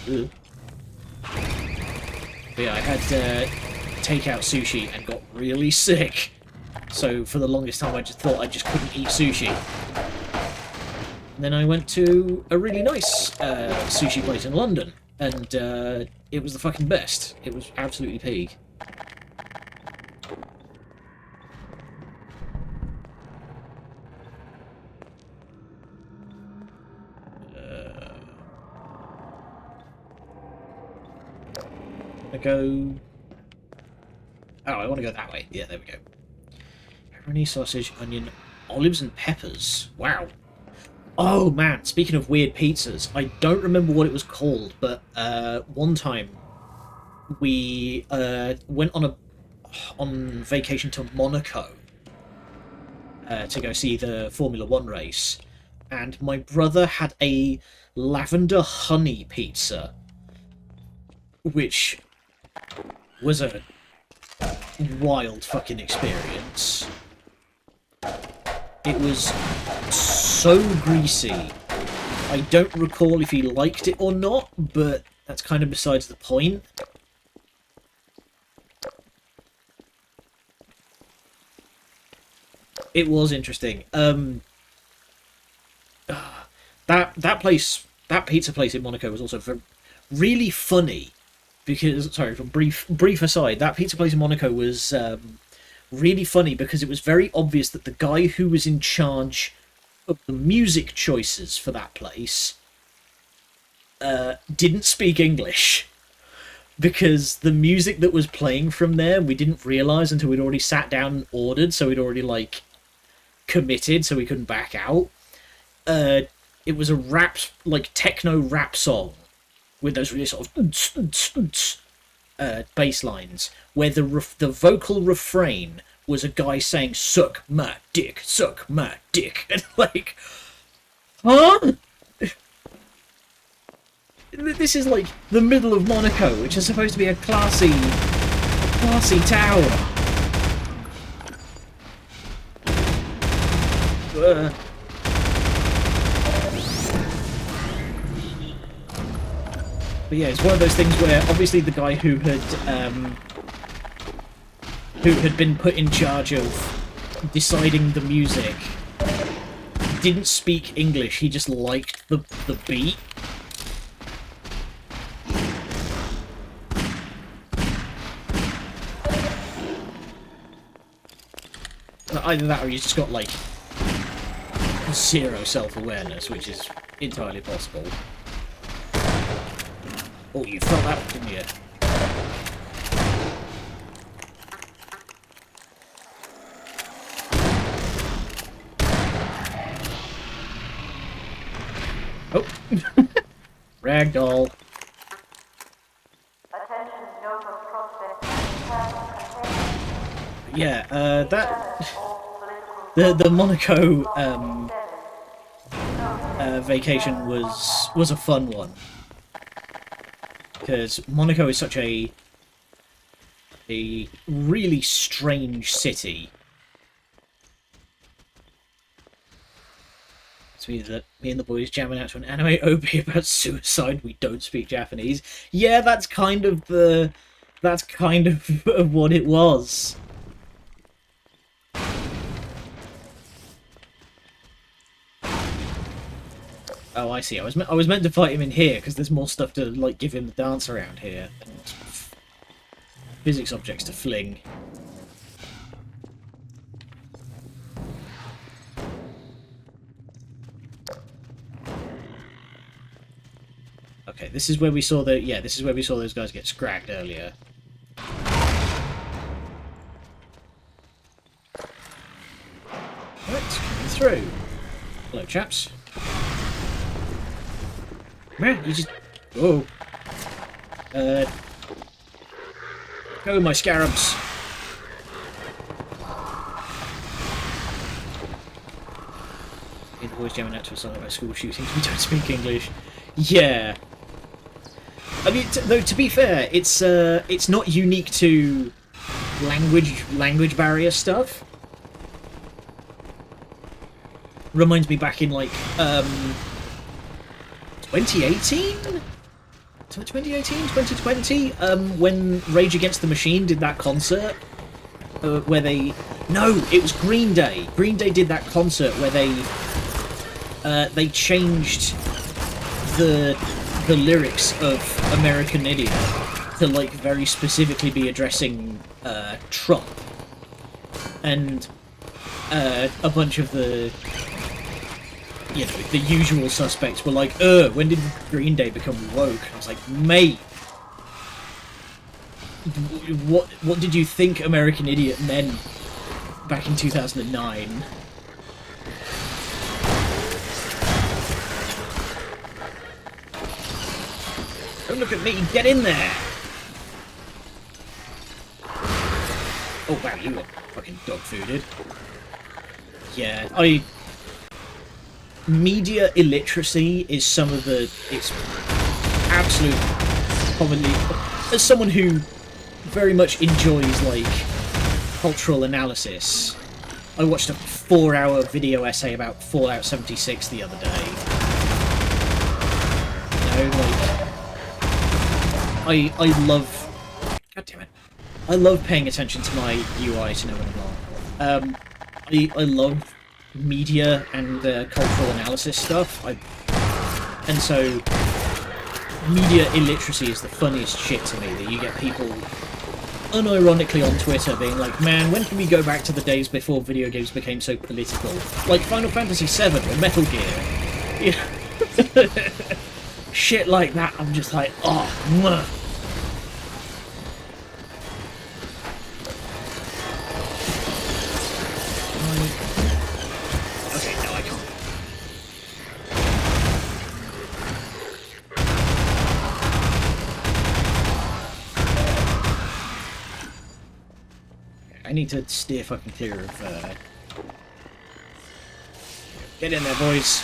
But yeah, I had takeout sushi and got really sick. So for the longest time, I just thought I just couldn't eat sushi. And then I went to a really nice sushi place in London, and it was the fucking best. It was absolutely peak. I go... Oh, I want to go that way. Yeah, there we go. Pepperoni, sausage, onion, olives and peppers. Wow. Oh, man. Speaking of weird pizzas, I don't remember what it was called, but one time we went on vacation to Monaco to go see the Formula 1 race, and my brother had a lavender honey pizza, which was a wild fucking experience. It was so greasy. I don't recall if he liked it or not, but that's kind of besides the point. It was interesting. That pizza place in Monaco was also really funny. Because, sorry, from brief aside, that pizza place in Monaco was really funny because it was very obvious that the guy who was in charge of the music choices for that place didn't speak English. Because the music that was playing from there, we didn't realise until we'd already sat down and ordered, so we'd already, like, committed, so we couldn't back out. It was a rap, like, techno rap song. With those really sort of bass lines, where the vocal refrain was a guy saying suck my dick," and like, huh? This is like the middle of Monaco, which is supposed to be a classy town. But yeah, it's one of those things where obviously the guy who had been put in charge of deciding the music didn't speak English. He just liked the beat. Either that or he's just got like zero self-awareness, which is entirely possible. Oh, you felt that one, didn't you? Oh. Ragdoll. Attention, Nova prospect. Yeah, the Monaco vacation was a fun one. Because Monaco is such a really strange city. It's me and the boys jamming out to an anime OP about suicide. We don't speak Japanese. Yeah, that's kind of the That's kind of what it was. Oh, I see. I was meant to fight him in here because there's more stuff to like give him the dance around here and physics objects to fling. Okay, this is where we saw this is where we saw those guys get scragged earlier. Right, coming through. Hello, chaps. Man, you just... Whoa. Go, my Scarabs. The boys jamming out to a song about school shootings. We don't speak English. Yeah. I mean, though, to be fair, it's not unique to language barrier stuff. Reminds me back in, like, 2018? 2020, when Rage Against the Machine did that concert, where they... No, it was Green Day. Green Day did that concert where they changed the lyrics of American Idiot to, like, very specifically be addressing Trump. And a bunch of the... You know, the usual suspects were like, when did Green Day become woke? I was like, mate, what did you think American Idiot meant back in 2009? Don't look at me, get in there! Oh wow, you got fucking dog fooded. Yeah, media illiteracy is some of the... It's absolute... Probably... As someone who very much enjoys, like, cultural analysis, I watched a 4-hour video essay about Fallout 76 the other day. You know, like... I love... God damn it. I love paying attention to my UI to know when I'm wrong. I love media and cultural analysis stuff. And so media illiteracy is the funniest shit to me, that you get people unironically on Twitter being like, man, when can we go back to the days before video games became so political? Like Final Fantasy VII or Metal Gear. Yeah. Shit like that, I'm just like, oh, mwah. I need to steer fucking clear of, Get in there, boys.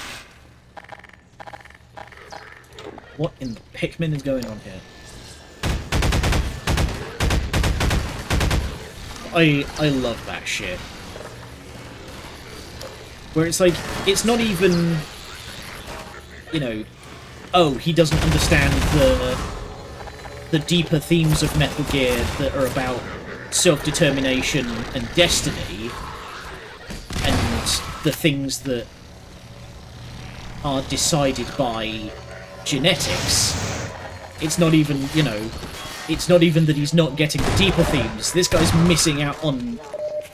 What in the Pikmin is going on here? I love that shit. Where it's like, it's not even, you know, oh, he doesn't understand the deeper themes of Metal Gear that are about self-determination and destiny, and the things that are decided by genetics. It's not even, you know, it's not even that he's not getting the deeper themes. This guy's missing out on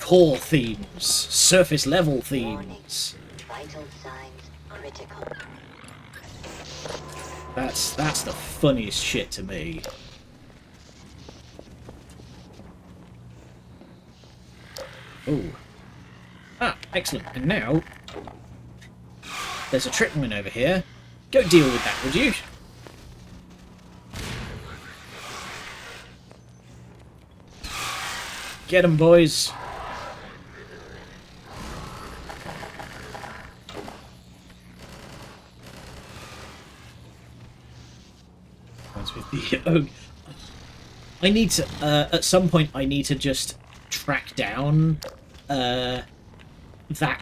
core themes, surface level themes. Vital signs critical. That's the funniest shit to me. Oh. Ah, excellent. And now, there's a Trickman over here. Go deal with that, would you? Get 'em, boys. I need to, at some point, I need to just track down that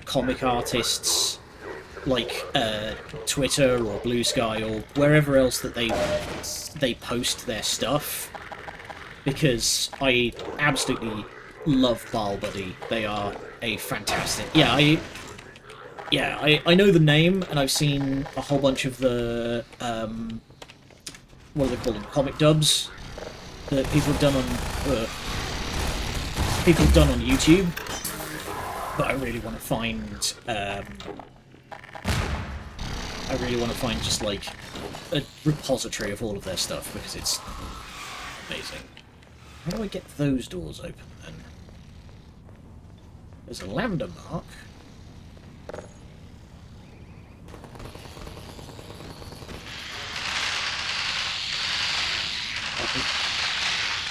comic artist's, like, Twitter or Blue Sky or wherever else that they post their stuff, because I absolutely love Bile Buddy. They are a fantastic... I know the name, and I've seen a whole bunch of the, what do they call them, comic dubs that people have done on YouTube. But I really want to find, just like a repository of all of their stuff, because it's amazing. How do I get those doors open then? There's a lambda mark.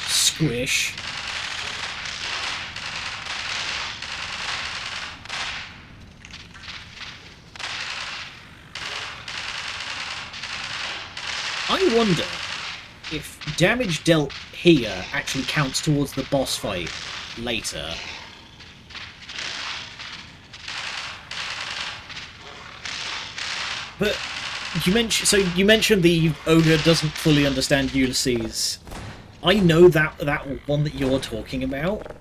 Squish. I wonder if damage dealt here actually counts towards the boss fight later. But you mentioned the ogre doesn't fully understand Ulysses. I know that one that you're talking about,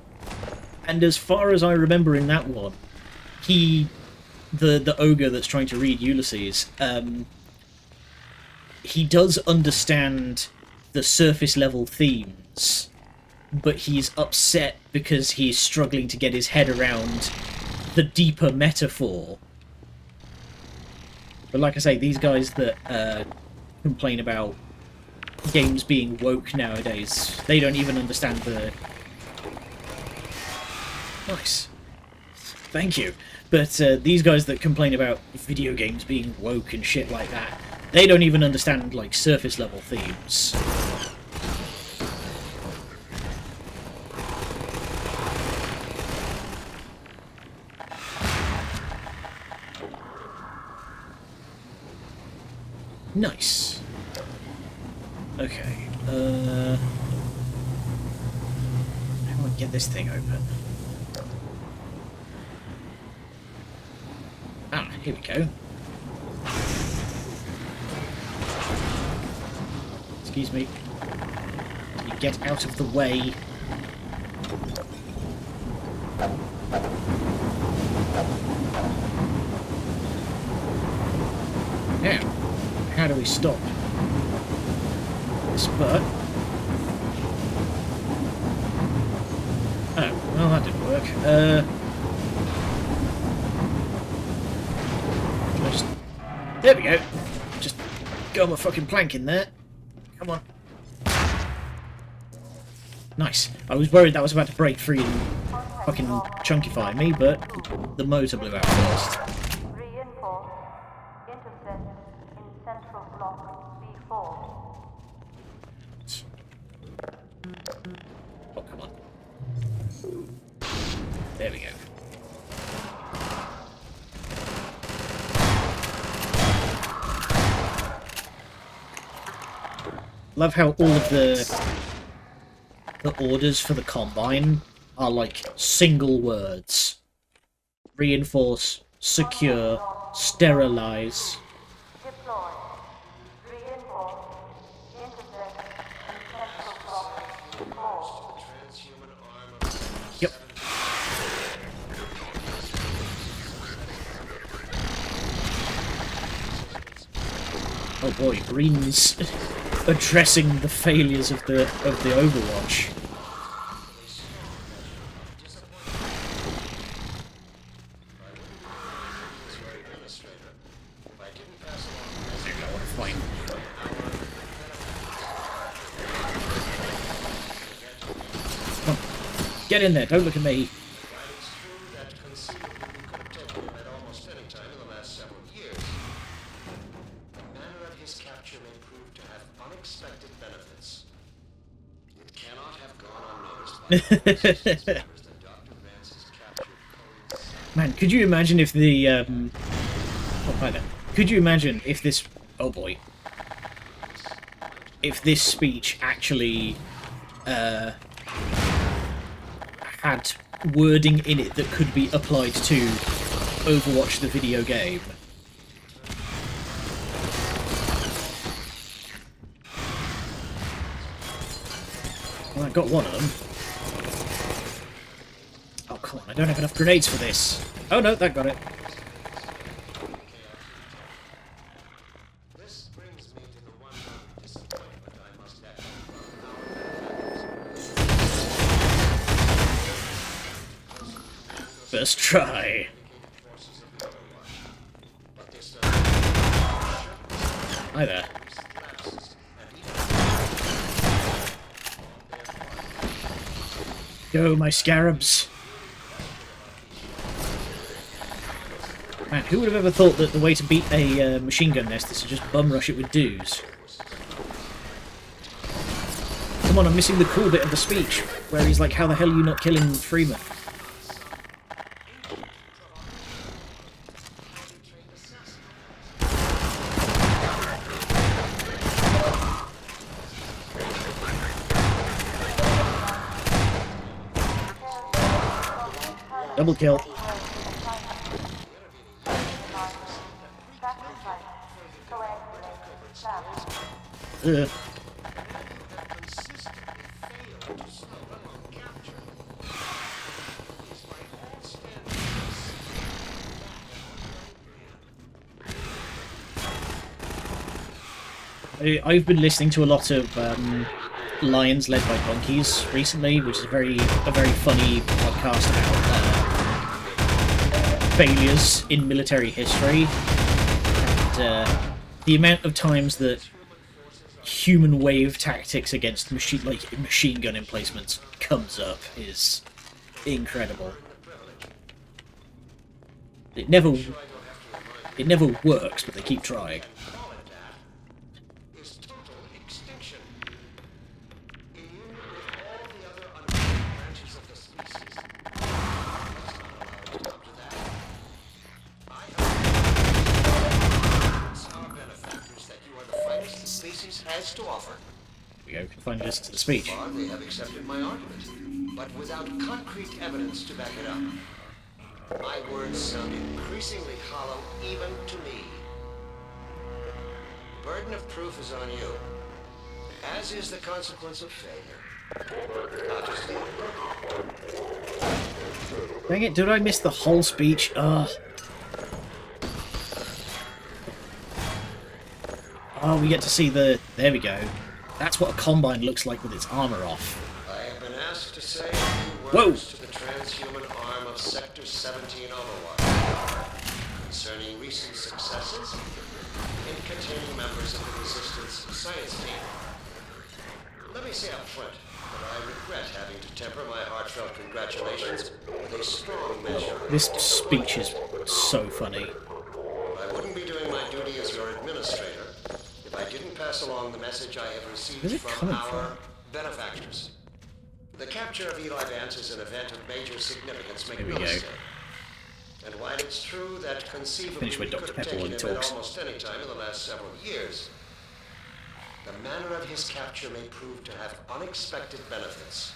and as far as I remember in that one, the ogre that's trying to read Ulysses, he does understand the surface level themes, but he's upset because he's struggling to get his head around the deeper metaphor. But like I say, these guys that complain about games being woke nowadays, they don't even understand the... Nice. Thank you. But these guys that complain about video games being woke and shit like that, they don't even understand, like, surface level themes. Nice. Okay, how do I get this thing open? Ah, here we go. Excuse me. Can you get out of the way? Now, how do we stop this butt? Oh, well that didn't work. There we go. Just go on my fucking plank in there. Come on. Nice. I was worried that was about to break free and fucking chunkify me, but the motor blew out first. Reinforce. Intercept in central block B4. Oh, come on. There we go. Love how all of the orders for the Combine are like single words. Reinforce, secure, sterilize. Deploy. Reinforce. Intercept in central block B4. Yep. Oh boy, Green's addressing the failures of the Overwatch. Come on, get in there, don't look at me. Man, could you imagine if the oh, hi there. Could you imagine if this, oh boy, if this speech actually had wording in it that could be applied to Overwatch the video game? Well, I got one of them. Oh, come on, I don't have enough grenades for this. Oh no, that got it. This brings me to the one disappointment I must have. First try. Hi there. Go, my Scarabs. Man, who would have ever thought that the way to beat a machine gun nest is to just bum rush it with dudes? Come on, I'm missing the cool bit of the speech, where he's like, how the hell are you not killing Freeman? Double kill. Ugh. I've been listening to a lot of Lions Led by Donkeys recently, which is a very funny podcast about failures in military history, and the amount of times that human wave tactics against machine gun emplacements comes up is incredible. It never works, but they keep trying. Has to offer. We go, confine this to the speech. So far, they have accepted my argument, but without concrete evidence to back it up. My words sound increasingly hollow even to me. The burden of proof is on you, as is the consequence of failure. Not just the Dang it, did I miss the whole speech? Ugh. Oh, we get to see the... There we go. That's what a Combine looks like with its armor off. I have been asked to say a few words to the transhuman arm of Sector 17 Overwatch concerning recent successes in containing members of the Resistance science team. Let me say up front that I regret having to temper my heartfelt congratulations with a strong measure. This speech is so funny. I wouldn't be doing my duty as your administrator if I didn't pass along the message I have received Where's it from coming our from? benefactors. The capture of Eli Vance is an event of major significance, make Here we no go. mistake. And while it's true that conceivably Finish we with could Dr. have Pepper while taken he him at talks. almost any time in the last several years, the manner of his capture may prove to have unexpected benefits.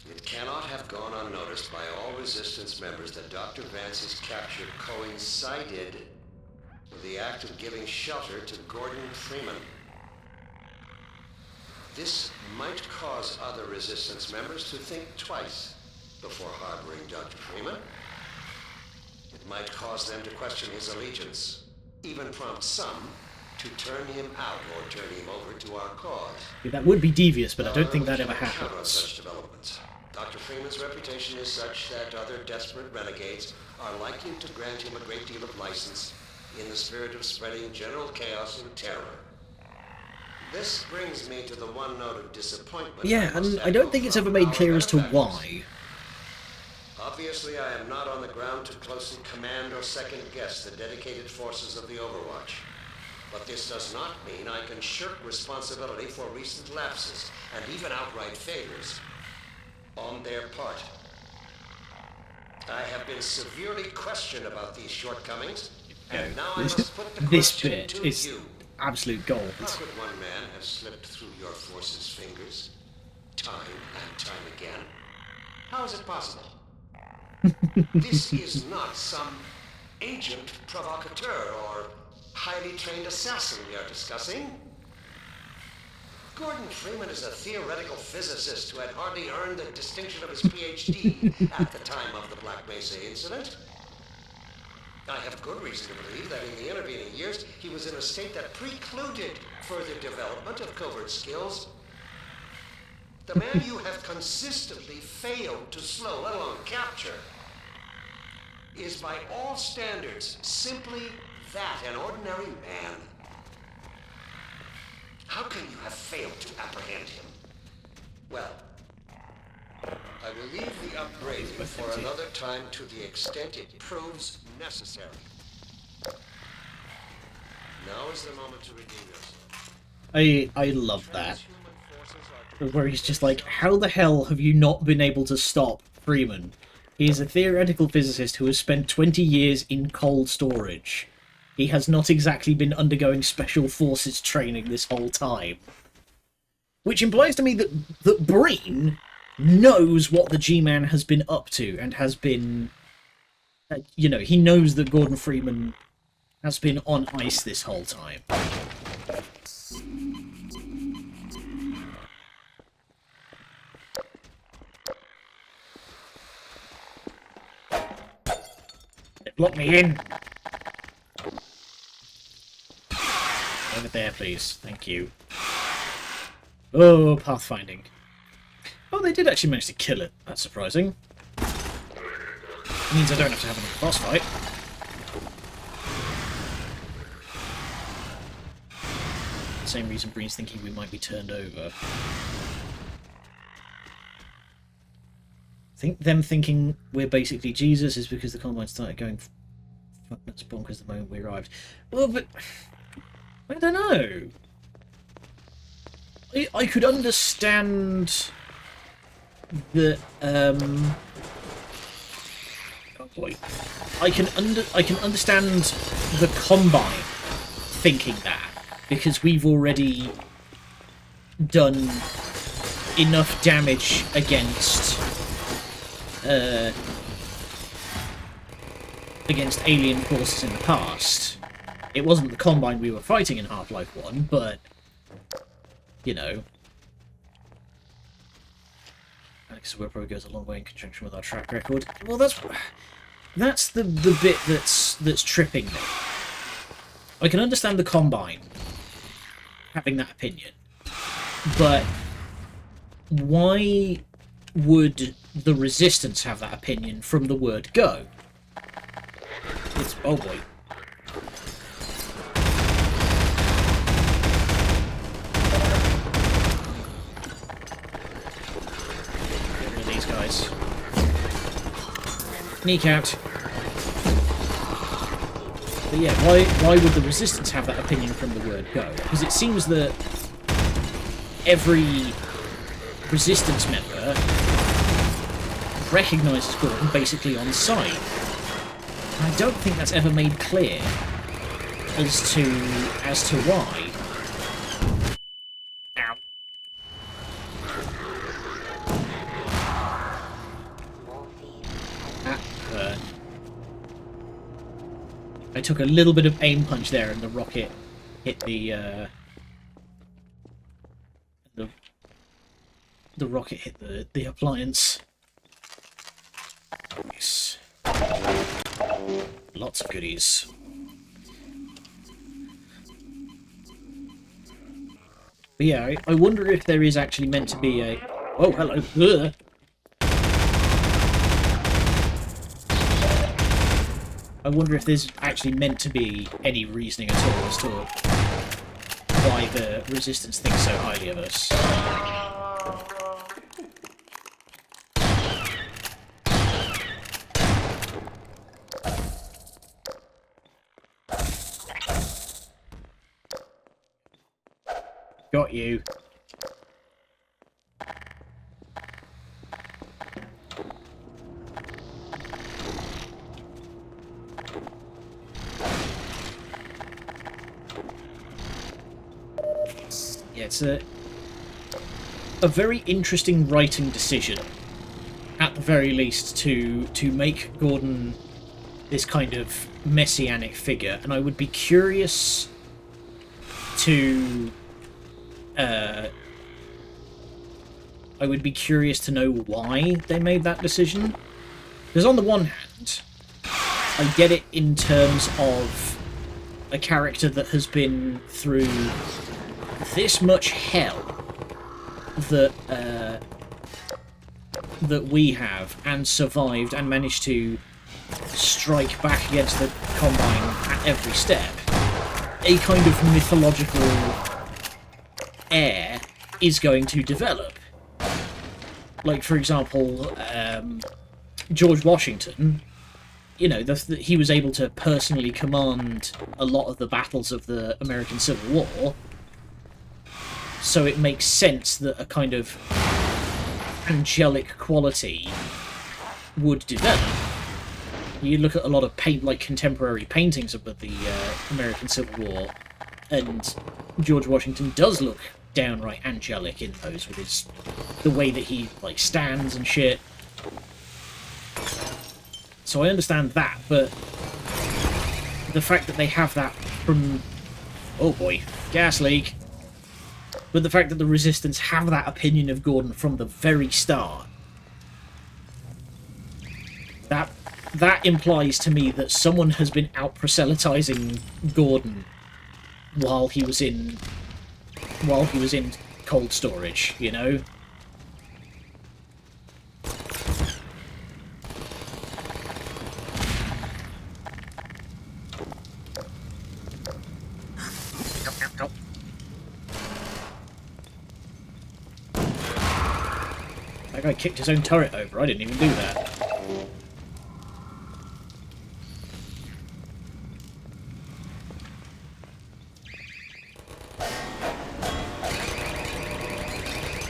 It cannot have gone unnoticed by all Resistance members that Dr. Vance's capture coincided with the act of giving shelter to Gordon Freeman. This might cause other Resistance members to think twice before harboring Dr. Freeman. It might cause them to question his allegiance, even prompt some to turn him out or turn him over to our cause. Yeah, that would be devious, but I don't think that ever However, we cannot count on happens. such developments. Dr. Freeman's reputation is such that other desperate renegades are likely to grant him a great deal of license in the spirit of spreading general chaos and terror. This brings me to the one note of disappointment. Yeah, and I don't think it's ever made clear as to why. Obviously, I am not on the ground to closely command or second guess the dedicated forces of the Overwatch. But this does not mean I can shirk responsibility for recent lapses and even outright failures on their part. I have been severely questioned about these shortcomings, and now I must put the This question bit to is you. absolute gold. How could one man have slipped through your forces' fingers time and time again? How is it possible? This is not some agent provocateur or highly trained assassin we are discussing. Gordon Freeman is a theoretical physicist who had hardly earned the distinction of his PhD at the time of the Black Mesa incident. I have good reason to believe that in the intervening years, he was in a state that precluded further development of covert skills. The man you have consistently failed to slow, let alone capture, is by all standards simply that, an ordinary man. How can you have failed to apprehend him? Well, I will leave the upgrading for another time to the extent it proves necessary. Now is the moment to redeem yourself. I love that. Where he's just like, how the hell have you not been able to stop Freeman? He is a theoretical physicist who has spent 20 years in cold storage. He has not exactly been undergoing special forces training this whole time. Which implies to me that Breen knows what the G-Man has been up to and has been... you know, he knows that Gordon Freeman has been on ice this whole time. Lock me in! Over there, please. Thank you. Oh, pathfinding. Oh, they did actually manage to kill it. That's surprising. It means I don't have to have another boss fight. Same reason Breen's thinking we might be turned over. I think them thinking we're basically Jesus is because the Combine started going fuck nuts bonkers the moment we arrived. Well, but I don't know. I could understand that. Oh boy, I can understand the Combine thinking that because we've already done enough damage against alien forces in the past. It wasn't the Combine we were fighting in Half-Life 1, but, you know. Alex will probably goes a long way in conjunction with our track record. Well, that's the bit that's tripping me. I can understand the Combine having that opinion, but why would the Resistance have that opinion from the word go? It's... oh boy. Get rid of these guys. Sneak out. But yeah, why would the Resistance have that opinion from the word go? Because it seems that every Resistance member recognises Gordon basically on sight. I don't think that's ever made clear as to why. Ow. I took a little bit of aim punch there and the rocket hit the rocket hit the appliance. Nice. Lots of goodies. But yeah, I wonder if there is actually meant to be a... oh, hello. Ugh. I wonder if there's actually meant to be any reasoning at all as to why the Resistance thinks so highly of us. Got you. Yeah, it's a very interesting writing decision, at the very least, to make Gordon this kind of messianic figure, and I would be curious to I would be curious to know why they made that decision. Because on the one hand, I get it in terms of a character that has been through this much hell that that we have, and survived and managed to strike back against the Combine at every step. A kind of mythological air is going to develop. Like, for example, George Washington, you know, he was able to personally command a lot of the battles of the American Civil War, so it makes sense that a kind of angelic quality would develop. You look at a lot of contemporary paintings of the American Civil War, and George Washington does look downright angelic in those, with the way that he stands and shit. So I understand that, but the fact that they have that from... Oh boy, gas leak. But the fact that the Resistance have that opinion of Gordon from the very start, that implies to me that someone has been out-proselytizing Gordon while he was in cold storage, you know? That guy kicked his own turret over. I didn't even do that.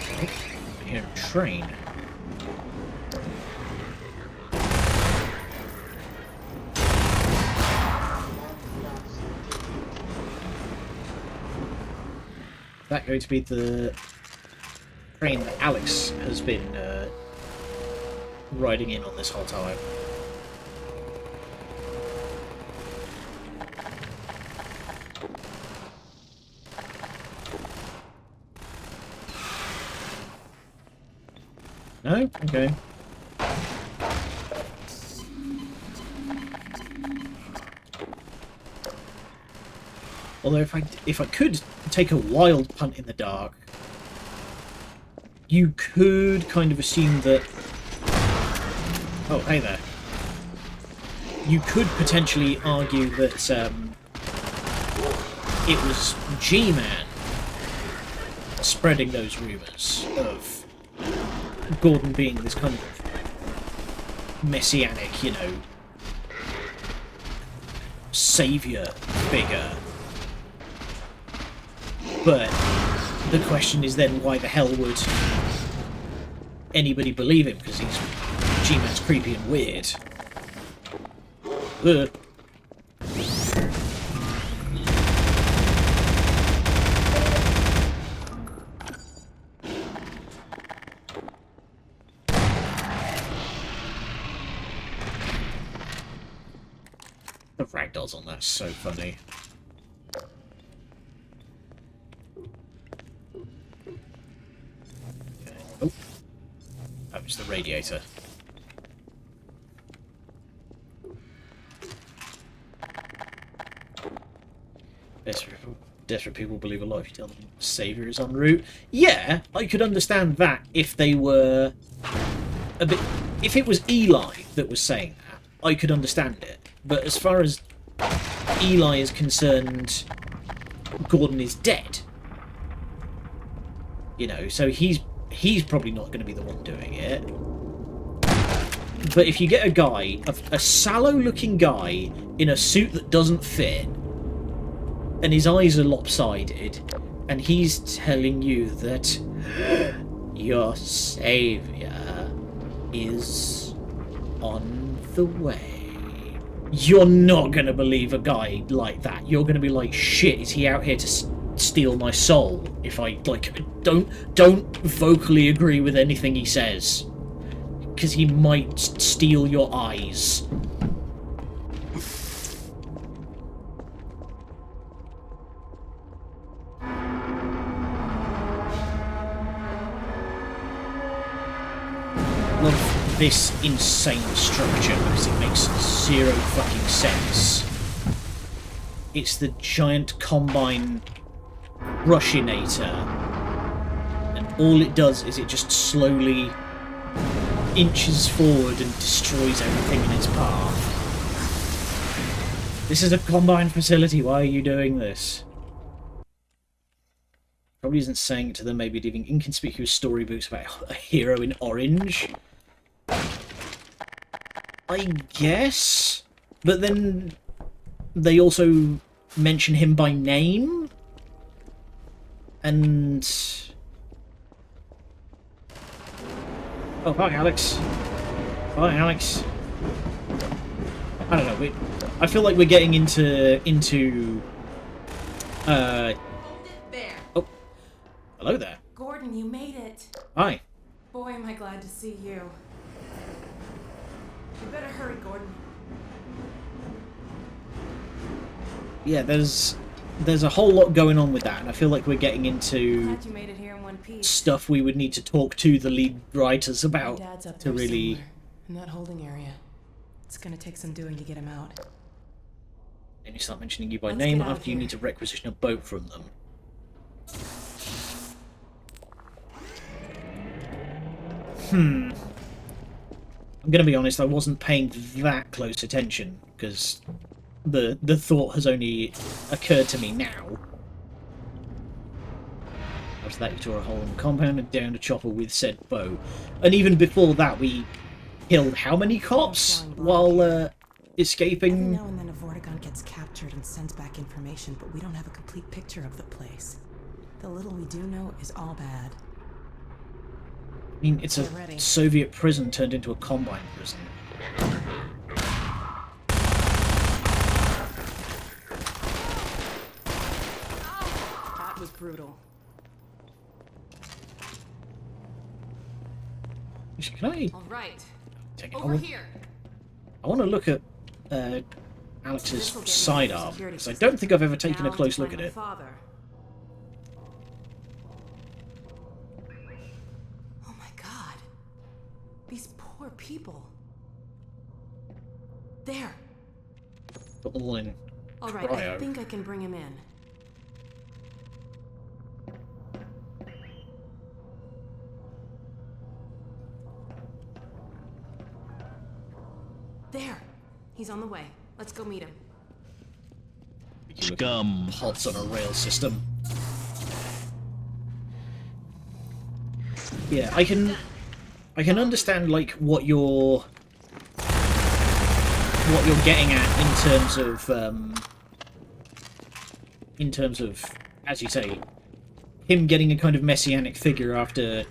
I hear a train. Is that going to be the train that Alex has been riding in on this whole time? No? Okay. Although if I could take a wild punt in the dark, you could kind of assume that... Oh, hey there. You could potentially argue that it was G-Man spreading those rumours of Gordon being this kind of messianic, you know, saviour figure. But the question is then, why the hell would anybody believe him? Because G-Man's creepy and weird. Ugh. The ragdolls on that's so funny. Oh, that was the radiator. Desperate people believe a lie if you tell them Saviour is en route. Yeah, I could understand that if they were a bit... If it was Eli that was saying that, I could understand it. But as far as Eli is concerned, Gordon is dead. You know, so he's probably not going to be the one doing it. But if you get a guy, a sallow-looking guy in a suit that doesn't fit, and his eyes are lopsided, and he's telling you that your saviour is on the way, you're not going to believe a guy like that. You're going to be like, shit, is he out here to steal my soul? If I, don't vocally agree with anything he says, because he might steal your eyes. love this insane structure because it makes zero fucking sense. It's the giant combine rushinator, and all it does is it just slowly inches forward and destroys everything in its path. This is a combine facility, why are you doing this? Probably isn't saying it to them, maybe leaving inconspicuous storybooks about a hero in orange. I guess? But then they also mention him by name? And... Oh, hi, Alex. Hi, Alex. I don't know, I feel like we're getting into There. oh, hello there. Gordon, you made it. Hi. Boy, am I glad to see you. You better hurry, Gordon. Yeah, there's a whole lot going on with that, and I feel like we're getting into Glad you made it here in one piece. stuff we would need to talk to the lead writers My about dad's up to there really... somewhere, in that holding area. It's gonna take some doing to get him out. And you start mentioning you by Let's name get out of after you here. need to requisition a boat from them. I'm gonna be honest, I wasn't paying that close attention, because the thought has only occurred to me now. After that you tore a hole in the compound and downed a chopper with said bow. And even before that we killed how many cops while Every escaping? now and then a Vortigaunt gets captured and sends back information, but we don't have a complete picture of the place. The little we do know is all bad. I mean, it's Get ready. a Soviet prison turned into a combine prison. That was brutal. Actually, can I All right, take it? over here. I want to look at Alex's This'll get me sidearm, into security because I system. don't think I've ever taken Now a close to look find at my it. Father. Oh my God! These poor people. There. All in All right, I cryo. think I can bring him in. There. He's on the way. Let's go meet him. Scum. Pots on a rail system. Yeah, I can understand like what you're getting at in terms of as you say, him getting a kind of messianic figure after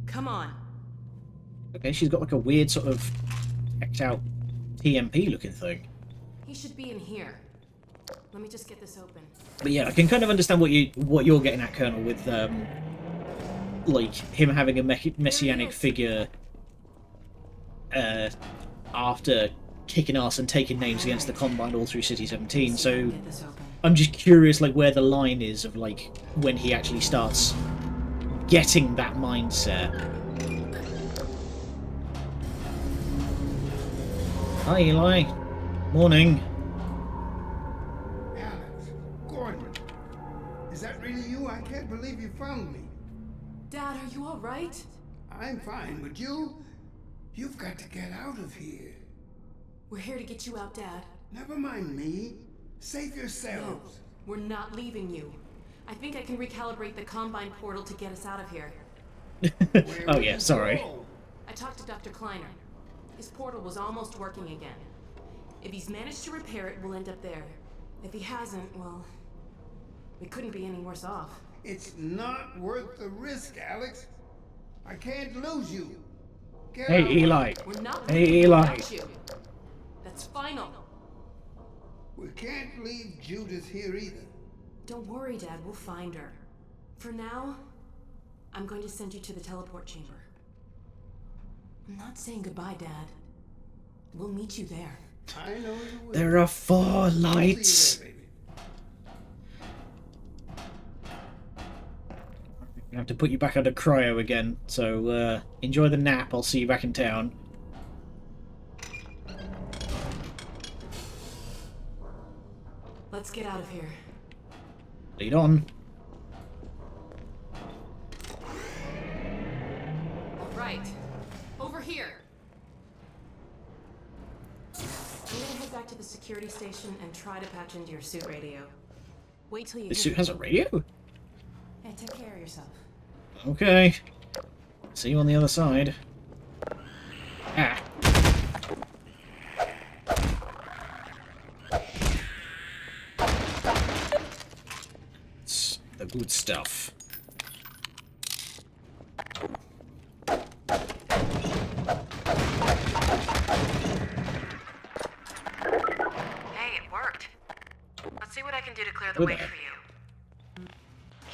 Come on. okay, she's got like a weird sort of decked out TMP looking thing. He should be in here. Let me just get this open. But yeah, I can kind of understand what you're getting at, Colonel, with like him having a messianic figure after kicking ass and taking names against the Combine all through City 17. So Get this open. I'm just curious, like where the line is of like when he actually starts getting that mindset. Hi, Eli. Morning. Alex, Gordon, is that really you? I can't believe you found me. Dad, are you all right? I'm fine, but you've got to get out of here. We're here to get you out, Dad. Never mind me. Save No, yourselves. we're not leaving you. I think I can recalibrate the Combine portal to get us out of here. Where Oh will yeah, you sorry. go? I talked to Dr. Kleiner. His portal was almost working again. If he's managed to repair it, we'll end up there. If he hasn't, well, we couldn't be any worse off. It's not worth the risk, Alex. I can't lose you. Get Hey, out. Eli. We're not Hey, leaving Eli. without you. That's final. We can't leave Judith here either. Don't worry, Dad. We'll find her. For now, I'm going to send you to the teleport chamber. I'm not saying goodbye, Dad. We'll meet you there. I know you will. There are 4 lights. See you there, baby. I have to put you back under cryo again, so enjoy the nap. I'll see you back in town. Let's get out of here. Lead on. Right. Over here. I'm gonna head back to the security station and try to patch into your suit radio. Wait till you The get suit has a radio? Hey, take care of yourself. Okay. See you on the other side. Ah. It's the good stuff. Hey, it worked. Let's see what I can do to clear the Good way there. for you.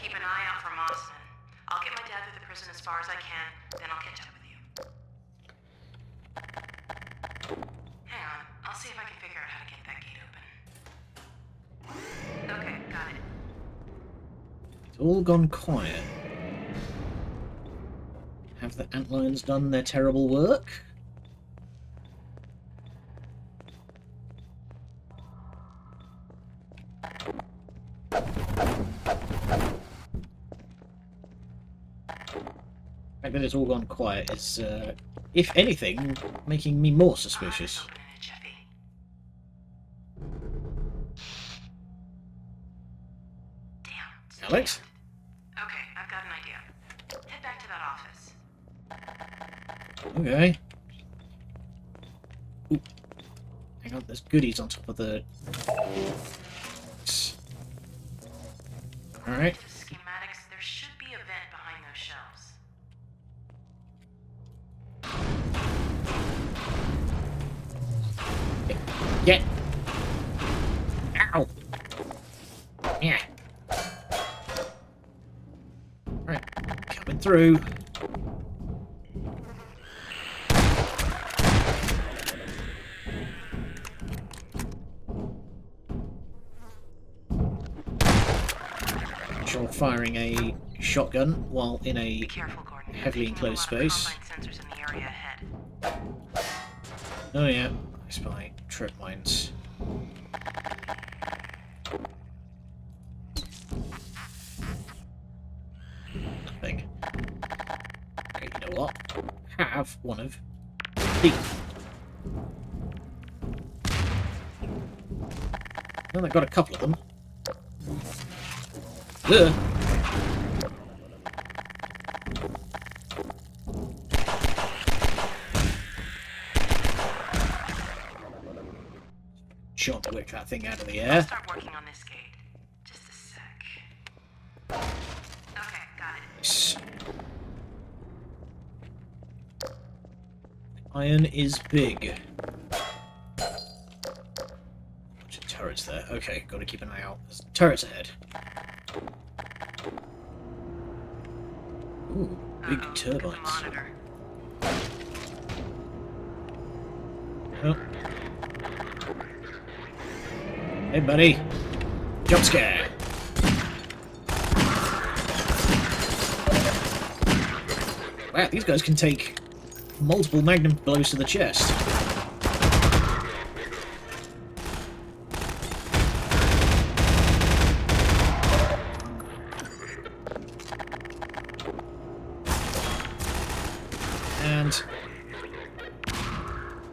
Keep an eye out for Mawson. I'll get my dad through the prison as far as I can, then I'll catch up with you. Hang on, I'll see if I can figure out how to get that gate open. Okay, got it. It's all gone quiet. Have the antlions done their terrible work? The fact that it's all gone quiet is, if anything, making me more suspicious. Open it, Jeffy. Damn. it's Alex? jammed. Okay, I've got an idea. Head back to that office. Okay. Ooh. Hang on, there's goodies on top of the... Alright. To the schematics, there should be a vent behind those shelves. Get! Ow! Yeah. Right, coming through. Sure, firing a shotgun while in a Be careful, Gordon. heavily Picking up a enclosed lot of space. combine sensors in the area ahead. Oh yeah, I spy trip mines. Nothing. Okay, you know what? Have one of these. Well, I got a couple of them. Ugh. Shot to whip that thing out of the I'll air. start working on this gate. Just a sec. Okay, got it. Nice. Iron is big. Bunch of turrets there. Okay, gotta keep an eye out. There's turrets ahead. Ooh, big Uh-oh, look at the turbines. monitor. Oh. Hey, buddy. Jump scare. Wow, these guys can take multiple magnum blows to the chest. And...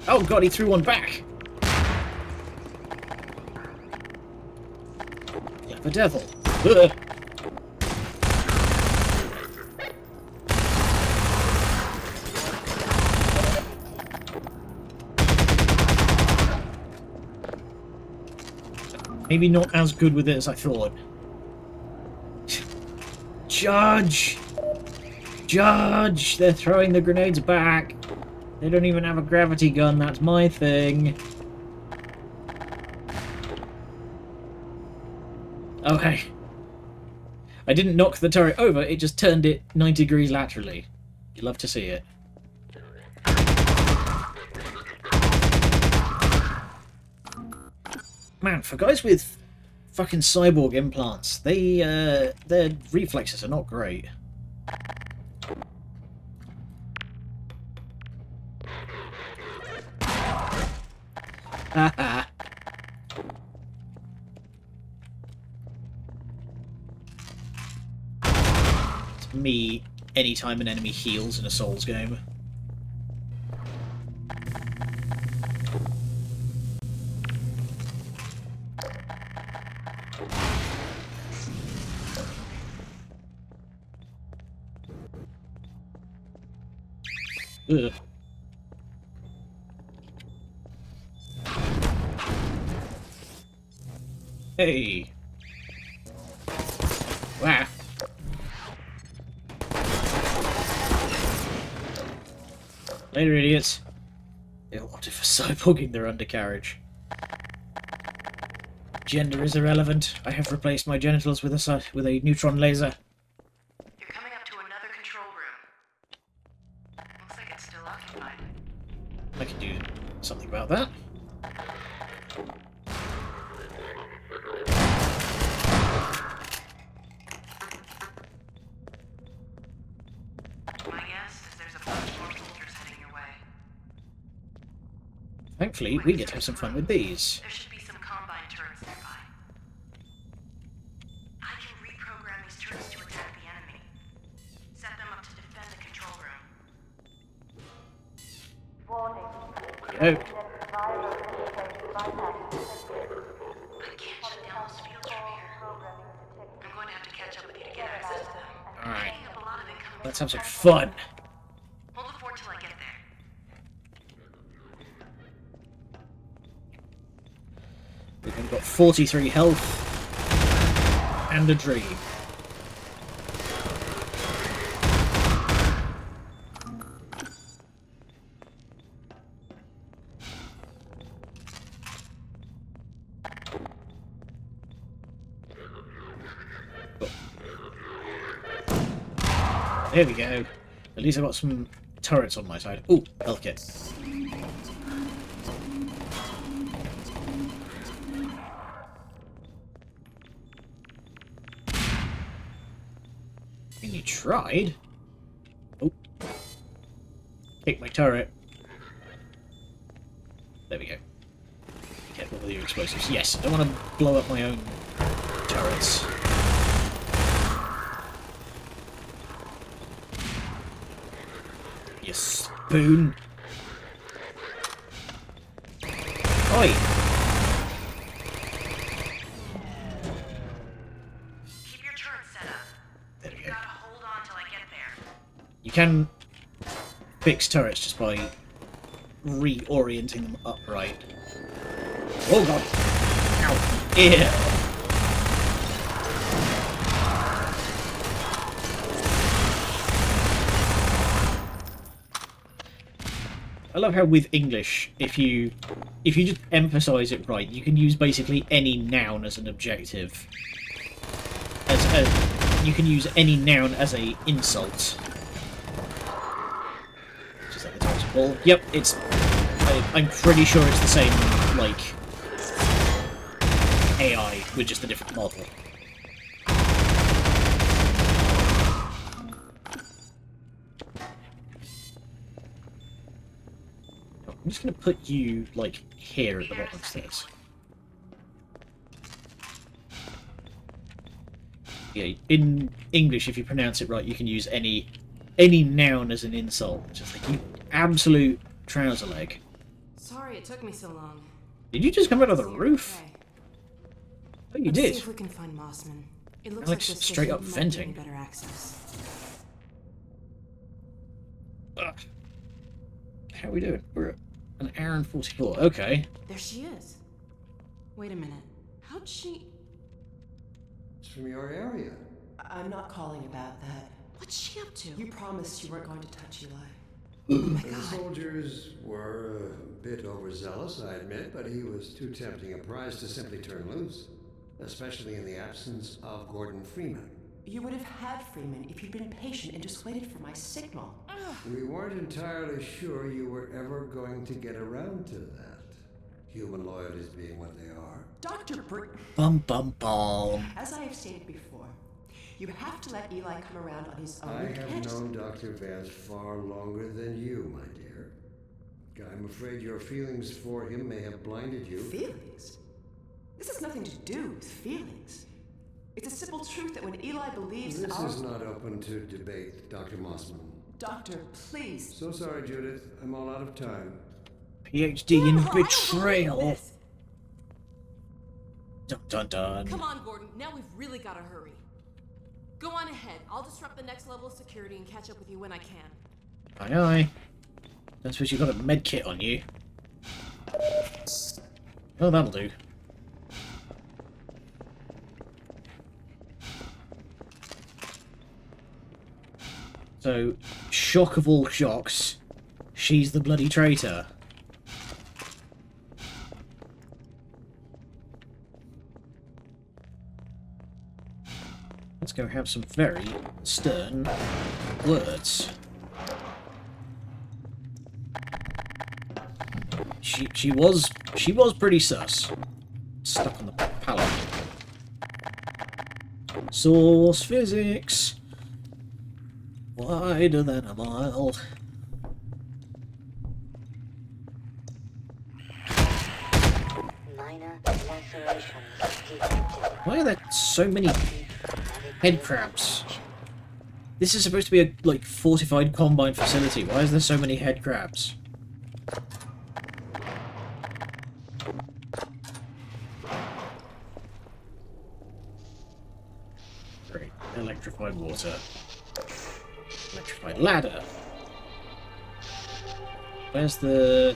oh god, he threw one back! Clever devil. Ugh. Maybe not as good with it as I thought. Judge! Judge! They're throwing the grenades back! They don't even have a gravity gun, that's my thing. Okay. I didn't knock the turret over, it just turned it 90 degrees laterally. You love to see it. Man, for guys with fucking cyborg implants, their reflexes are not great. Haha. To me, anytime an enemy heals in a Souls game. Ugh. Hey. Wow. Later, idiots. They all opted for cyborging their undercarriage. Gender is irrelevant. I have replaced my genitals with a neutron laser. You're coming up to another control room. Looks like it's still occupied. I can do something about that. My guess is there's a bunch more soldiers heading your way. Thankfully, we get to have some fun with these. There should be some combine turrets nearby. I can reprogram these turrets to attack the enemy. Set them up to defend the control room. Warning. Go. Viral interface bypass detected. I can't shut down those fields from here. Programming detected. I'm going to have to catch up with you to get access to them. Alright. Picking up a lot of incoming. Let's have some fun. Hold the fort till I get there. We've got 43 health and a dream. There we go. At least I got some turrets on my side. Ooh, health kit. And you tried? Oh. Kick my turret. There we go. Be careful with your explosives. Yes, I don't want to blow up my own turrets. You spoon. Oi! Keep your turret set up. There we You go. gotta hold on till I get there. You can fix turrets just by reorienting them upright. Oh god! Ow! Ew! I love how with English, if you just emphasize it right, you can use basically any noun as an objective. You can use any noun as a insult. Just like the toss ball. Yep, it's. I'm pretty sure it's the same like AI with just a different model. I'm just going to put you, like, here at the bottom of the stairs. Yeah, in English, if you pronounce it right, you can use any noun as an insult. Just like, you absolute trouser leg. Sorry it took me so long. Did you just come out of the roof? Okay. Oh, you Let's did. see if we can find Mossman. It looks Alex, like this straight up station might give venting. me better access. Ugh. How are we doing? We're at an hour and 44. Okay. There she is. Wait a minute. How'd she... It's from your area. I'm not calling about that. What's she up to? You promised you weren't going to touch Eli. Oh my The god. soldiers were a bit overzealous, I admit, but he was too tempting a prize to simply turn loose, especially in the absence of Gordon Freeman. You would have had Freeman if you'd been patient and just waited for my signal. We weren't entirely sure you were ever going to get around to that. human loyalties being what they are. Dr. Bum bum bum. As I have stated before, you have to let Eli come around on his own. I You have can't just- known Dr. Vance far longer than you, my dear. I'm afraid your feelings for him may have blinded you. Feelings? This has nothing to do with feelings. It's a simple truth that when Eli believes in This our... is not open to debate, Dr. Mossman. Doctor, please. So sorry, Judith. I'm all out of time. PhD in Her, I don't believe betrayal. this. Dun dun dun. Come on, Gordon. Now we've really got to hurry. Go on ahead. I'll disrupt the next level of security and catch up with you when I can. Aye aye. Don't suppose you've got a med kit on you. Oh, that'll do. So, shock of all shocks, she's the bloody traitor. Let's go have some very stern words. She was pretty sus. Stuck on the pallet. Source physics. Wider than a mile. Minor lacerations detected. Why are there so many head crabs? This is supposed to be a like fortified combine facility. Why is there so many head crabs? Great. Electrified water. Electrified ladder. Where's the...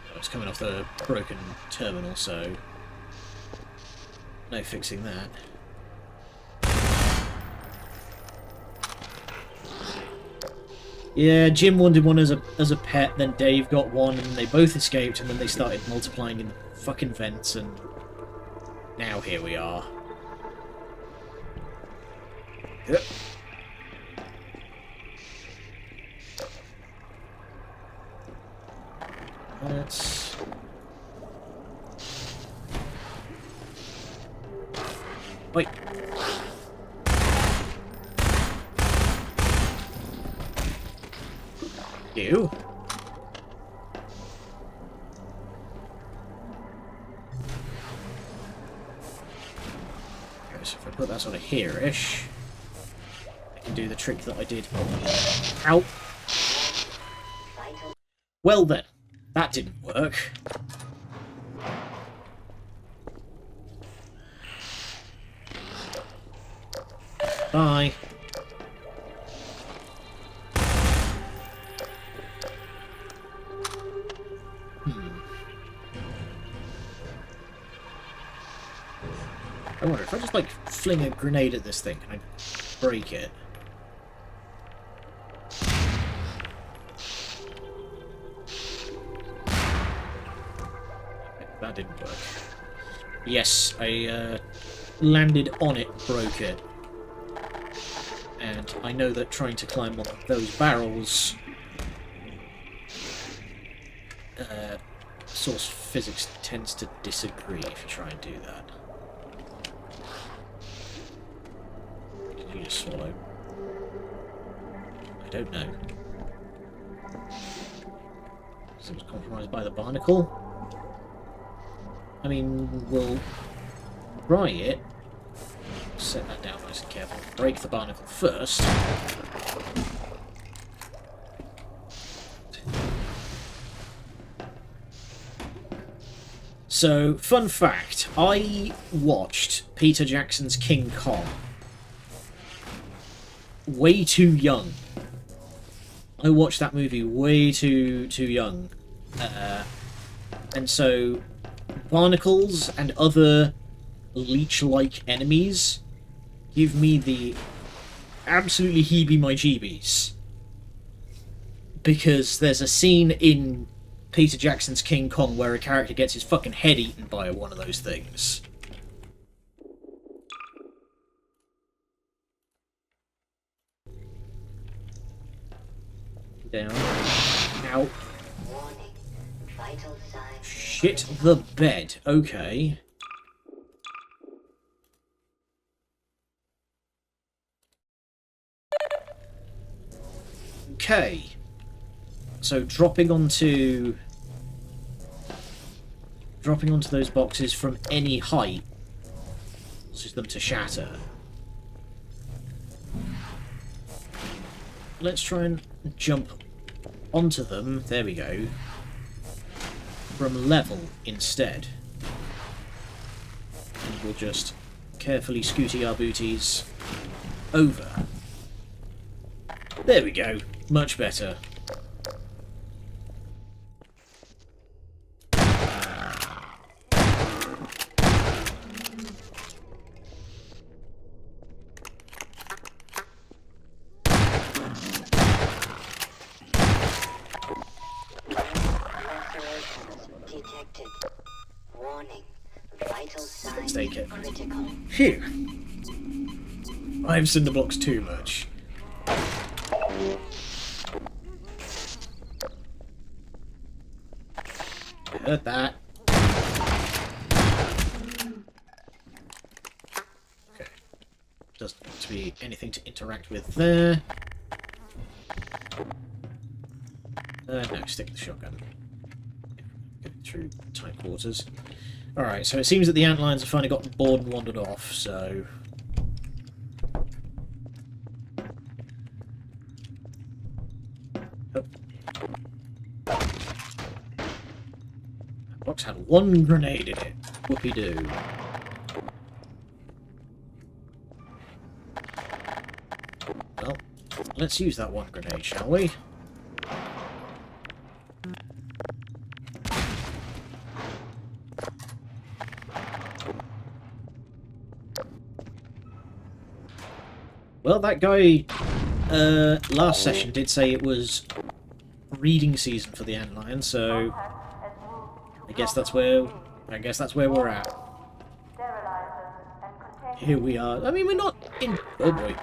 Oh, it's coming off the broken terminal, so... no fixing that. Yeah, Jim wanted one as a pet, then Dave got one, and they both escaped, and then they started multiplying in the fucking vents, and now here we are. Yep. Let's... wait. You? Okay, so if I put that sort of here-ish, I can do the trick that I did. Ow! Well then, that didn't work. Bye. I wonder if I just like fling a grenade at this thing, can I break it? That didn't work. Yes, I landed on it, broke it. And I know that trying to climb on those barrels... source physics tends to disagree if you try and do that. Did you just swallow? I don't know. So it was compromised by the barnacle? I mean, we'll try it. Set that down nice and carefully. Break the barnacle first. So, fun fact, I watched Peter Jackson's King Kong way too young. I watched that movie way too young. And so, barnacles and other leech-like enemies give me the absolutely heebie-my-jeebies. Because there's a scene in Peter Jackson's King Kong where a character gets his fucking head eaten by one of those things. Down. Ow. Warning. Vital signs. Shit the bed. Okay. Okay. So dropping onto those boxes from any height causes them to shatter. Let's try and jump onto them. There we go. From level instead. And we'll just carefully scooty our booties over. There we go. Much better. Ulcerations detected. Warning. Vital signs Let's take it. critical. Phew. I've cinder blocks too much. Heard that. Okay. Doesn't need to be anything to interact with there. No, stick with the shotgun. Get through tight quarters. Alright, so it seems that the antlions have finally gotten bored and wandered off, so... Oh. That box had one grenade in it. Whoopie-doo. Well, let's use that one grenade, shall we? Well, that guy last session did say it was breeding season for the antlion, so I guess that's where we're at. Here we are. I mean, we're not in. Oh boy.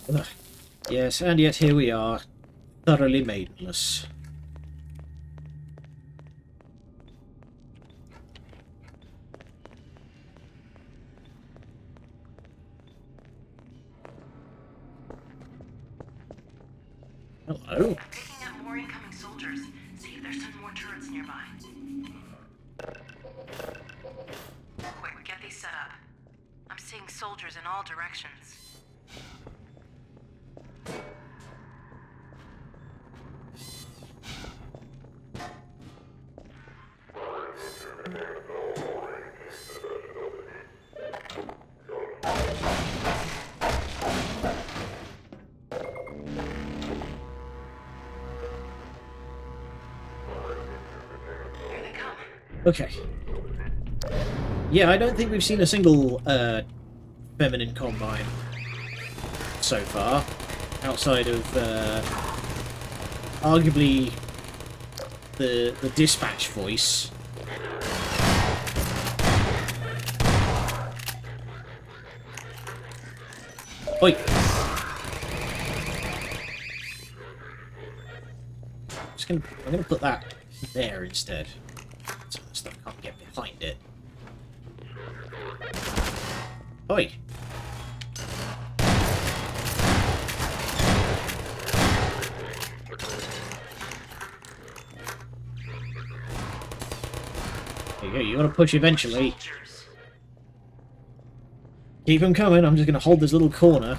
Ugh. Yes, and yet here we are, thoroughly maidenless. Hello. Picking up more incoming soldiers. See if there's some more turrets nearby. Quick, get these set up. I'm seeing soldiers in all directions. Okay. Yeah, I don't think we've seen a single feminine combine so far, outside of arguably the dispatch voice. Oi! I'm gonna put that there instead. So the stuff can't get behind it. Oi! There you go, you gotta push eventually. Keep them coming, I'm just gonna hold this little corner.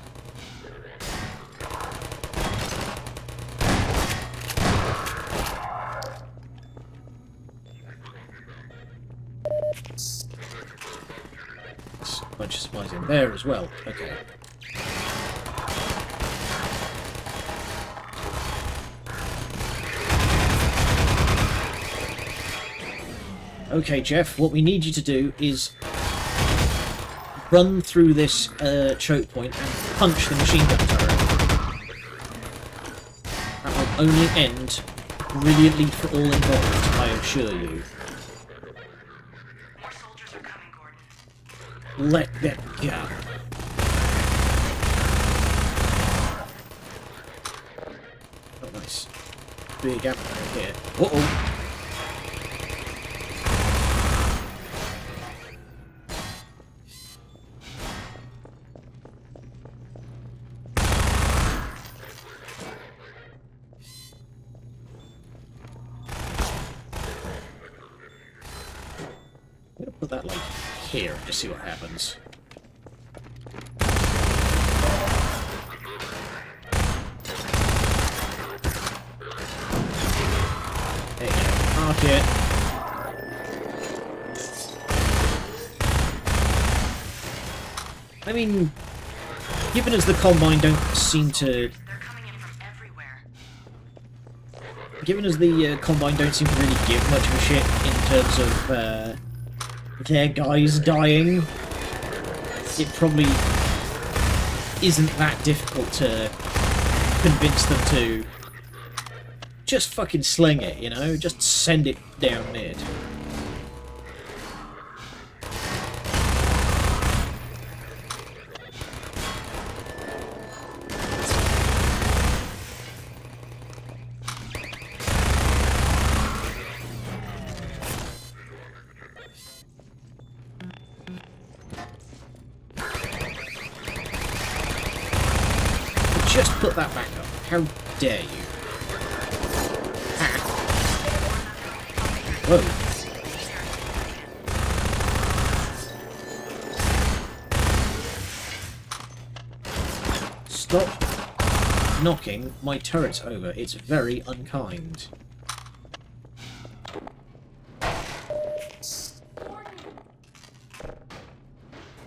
Bunch of supplies in there as well. Okay. Okay, Jeff, what we need you to do is run through this choke point and punch the machine gun turret. That will only end brilliantly for all involved, I assure you. More soldiers are coming, Gordon. Let them go. Oh, nice. Big ammo here. Uh-oh. I'm gonna put that like here and just see what happens. There you go. Mark it. I mean, given as the Combine don't seem to... They're coming in from everywhere. Given as the Combine don't seem to really give much of a shit in terms of their guys dying, it probably isn't that difficult to convince them to just fucking sling it, you know? Just send it down mid. Just put that back up. How dare you? Ah. Whoa. Stop knocking my turrets over. It's very unkind.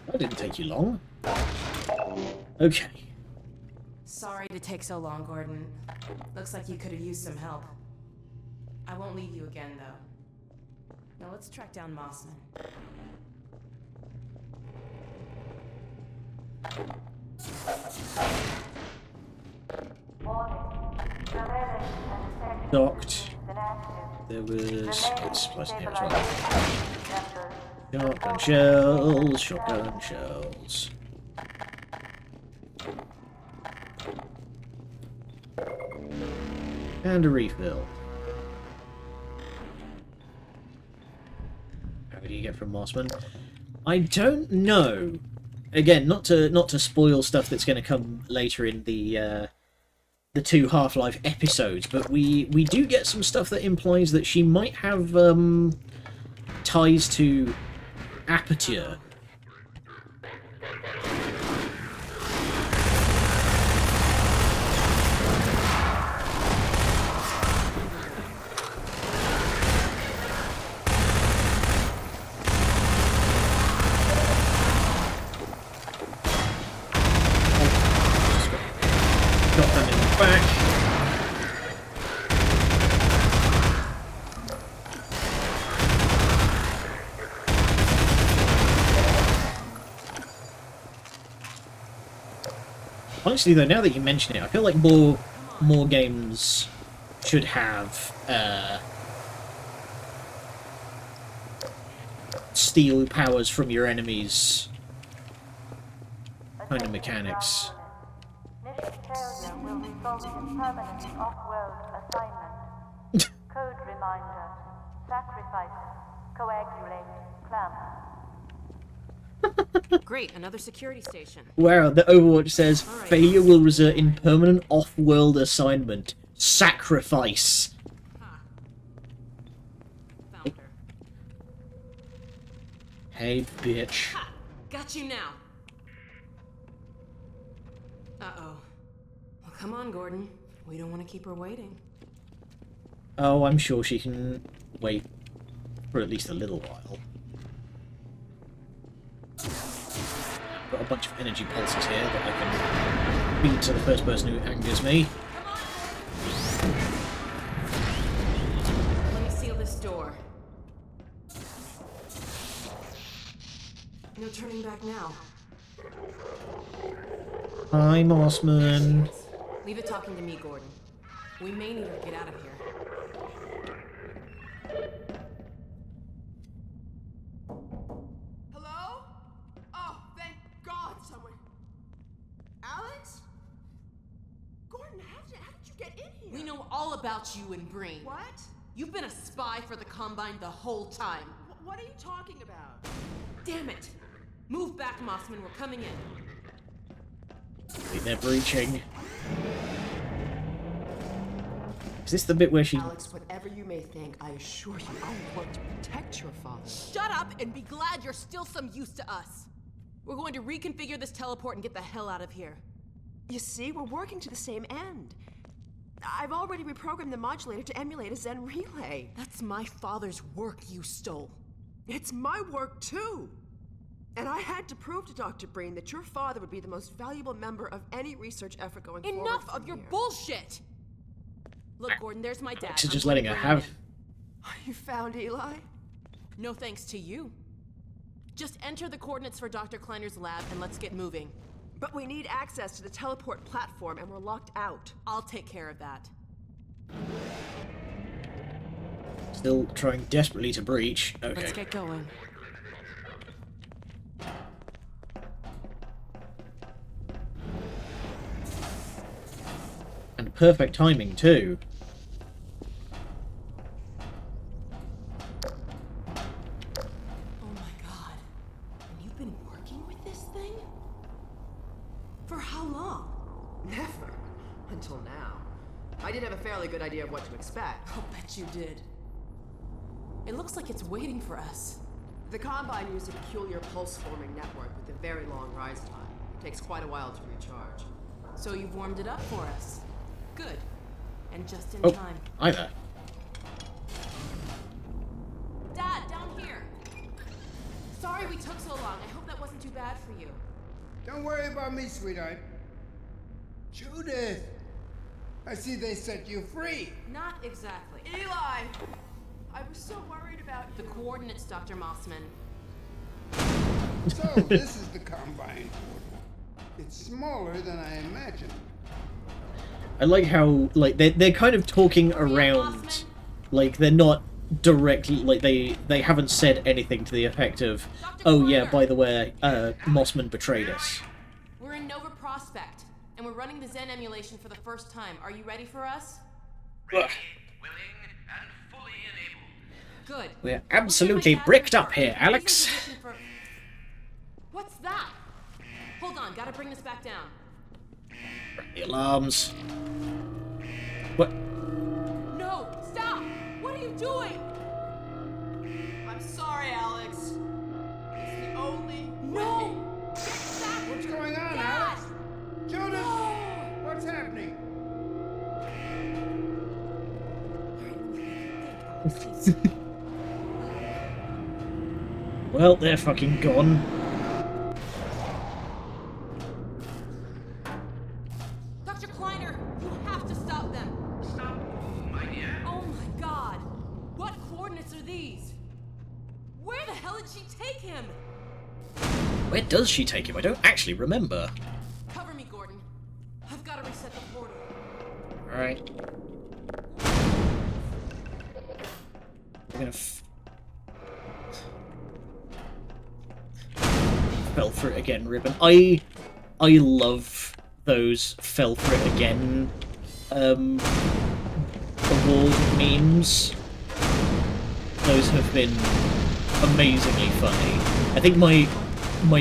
That didn't take you long. Okay. Sorry to take so long, Gordon. Looks like you could have used some help. I won't leave you again, though. Now let's track down Mossman. Docked. There was supplies in here as well. Shotgun shells, shotgun shells. And a refill. How do you get from Mossman? I don't know. Again, not to spoil stuff that's going to come later in the 2 Half-Life episodes, but we do get some stuff that implies that she might have ties to Aperture. Got them in the back. Honestly, though, now that you mention it, I feel like more games should have steal powers from your enemies kind of mechanics. Mission failure will result in permanent off-world assignment. Code reminder. Sacrifice. Coagulate. Clamp. Great, another security station. Wow, the Overwatch says, All right. failure will result in permanent off-world assignment. Sacrifice. Found her. Hey, bitch. Ha! Got you now. Uh-oh. Well, come on, Gordon. We don't want to keep her waiting. Oh, I'm sure she can wait for at least a little while. Got a bunch of energy pulses here that I can beat to the first person who angers me. Let me seal this door. No turning back now. Hi, Mossman. Leave it talking to me, Gordon. We may need to get out of here. Hello? Oh, thank God someone... Alex? Gordon, how did you get in here? We know all about you and Breen. What? You've been a spy for the Combine the whole time. What are you talking about? Damn it! Move back, Mossman. We're coming in. Wait, they're breaching. Is this the bit where she... Alex, whatever you may think, I assure you I want to protect your father. Shut up and be glad you're still some use to us. We're going to reconfigure this teleport and get the hell out of here. You see, we're working to the same end. I've already reprogrammed the modulator to emulate a Zen relay. That's my father's work you stole. It's my work, too. And I had to prove to Dr. Breen that your father would be the most valuable member of any research effort going forward. Enough of your bullshit! Look, Gordon, there's my dad. She's just letting her have... You found Eli? No thanks to you. Just enter the coordinates for Dr. Kleiner's lab and let's get moving. But we need access to the teleport platform and we're locked out. I'll take care of that. Still trying desperately to breach. Okay. Let's get going. And perfect timing, too. Oh my god. And you've been working with this thing? For how long? Never. Until now. I did have a fairly good idea of what to expect. I'll bet you did. It looks like it's waiting for us. The Combine used a peculiar pulse-forming network with a very long rise time. It takes quite a while to recharge. So you've warmed it up for us. Good. And just in Oh, time. hi there. Dad, down here! Sorry we took so long. I hope that wasn't too bad for you. Don't worry about me, sweetheart. Judith! I see they set you free. Not exactly. Eli! I was so worried about The you. coordinates, Dr. Mossman. So, this is the Combine portal. It's smaller than I imagined. I like how, like, they're kind of talking around, like, they're not directly, like, they haven't said anything to the effect of, oh yeah, by the way, Mossman betrayed us. We're in Nova Prospect, and we're running the Zen emulation for the first time. Are you ready for us? Ready, willing, and fully enabled. Good. We're absolutely bricked up here, Alex. What's that? Hold on, gotta bring this back down. The alarms. What? No! Stop! What are you doing? I'm sorry, Alex. It's the only No! way. Get back! What's going on, Dad! Alex? Judith! What's happening? Well, they're fucking gone. Dr. Kleiner, you have to stop them. Stop who, my dear? Oh my god. What coordinates are these? Where the hell did she take him? Where does she take him? I don't actually remember. Cover me, Gordon. I've got to reset the portal. Alright. We're gonna fell for it again, Ribbon. I love those fell for it again award memes. Those have been amazingly funny. I think my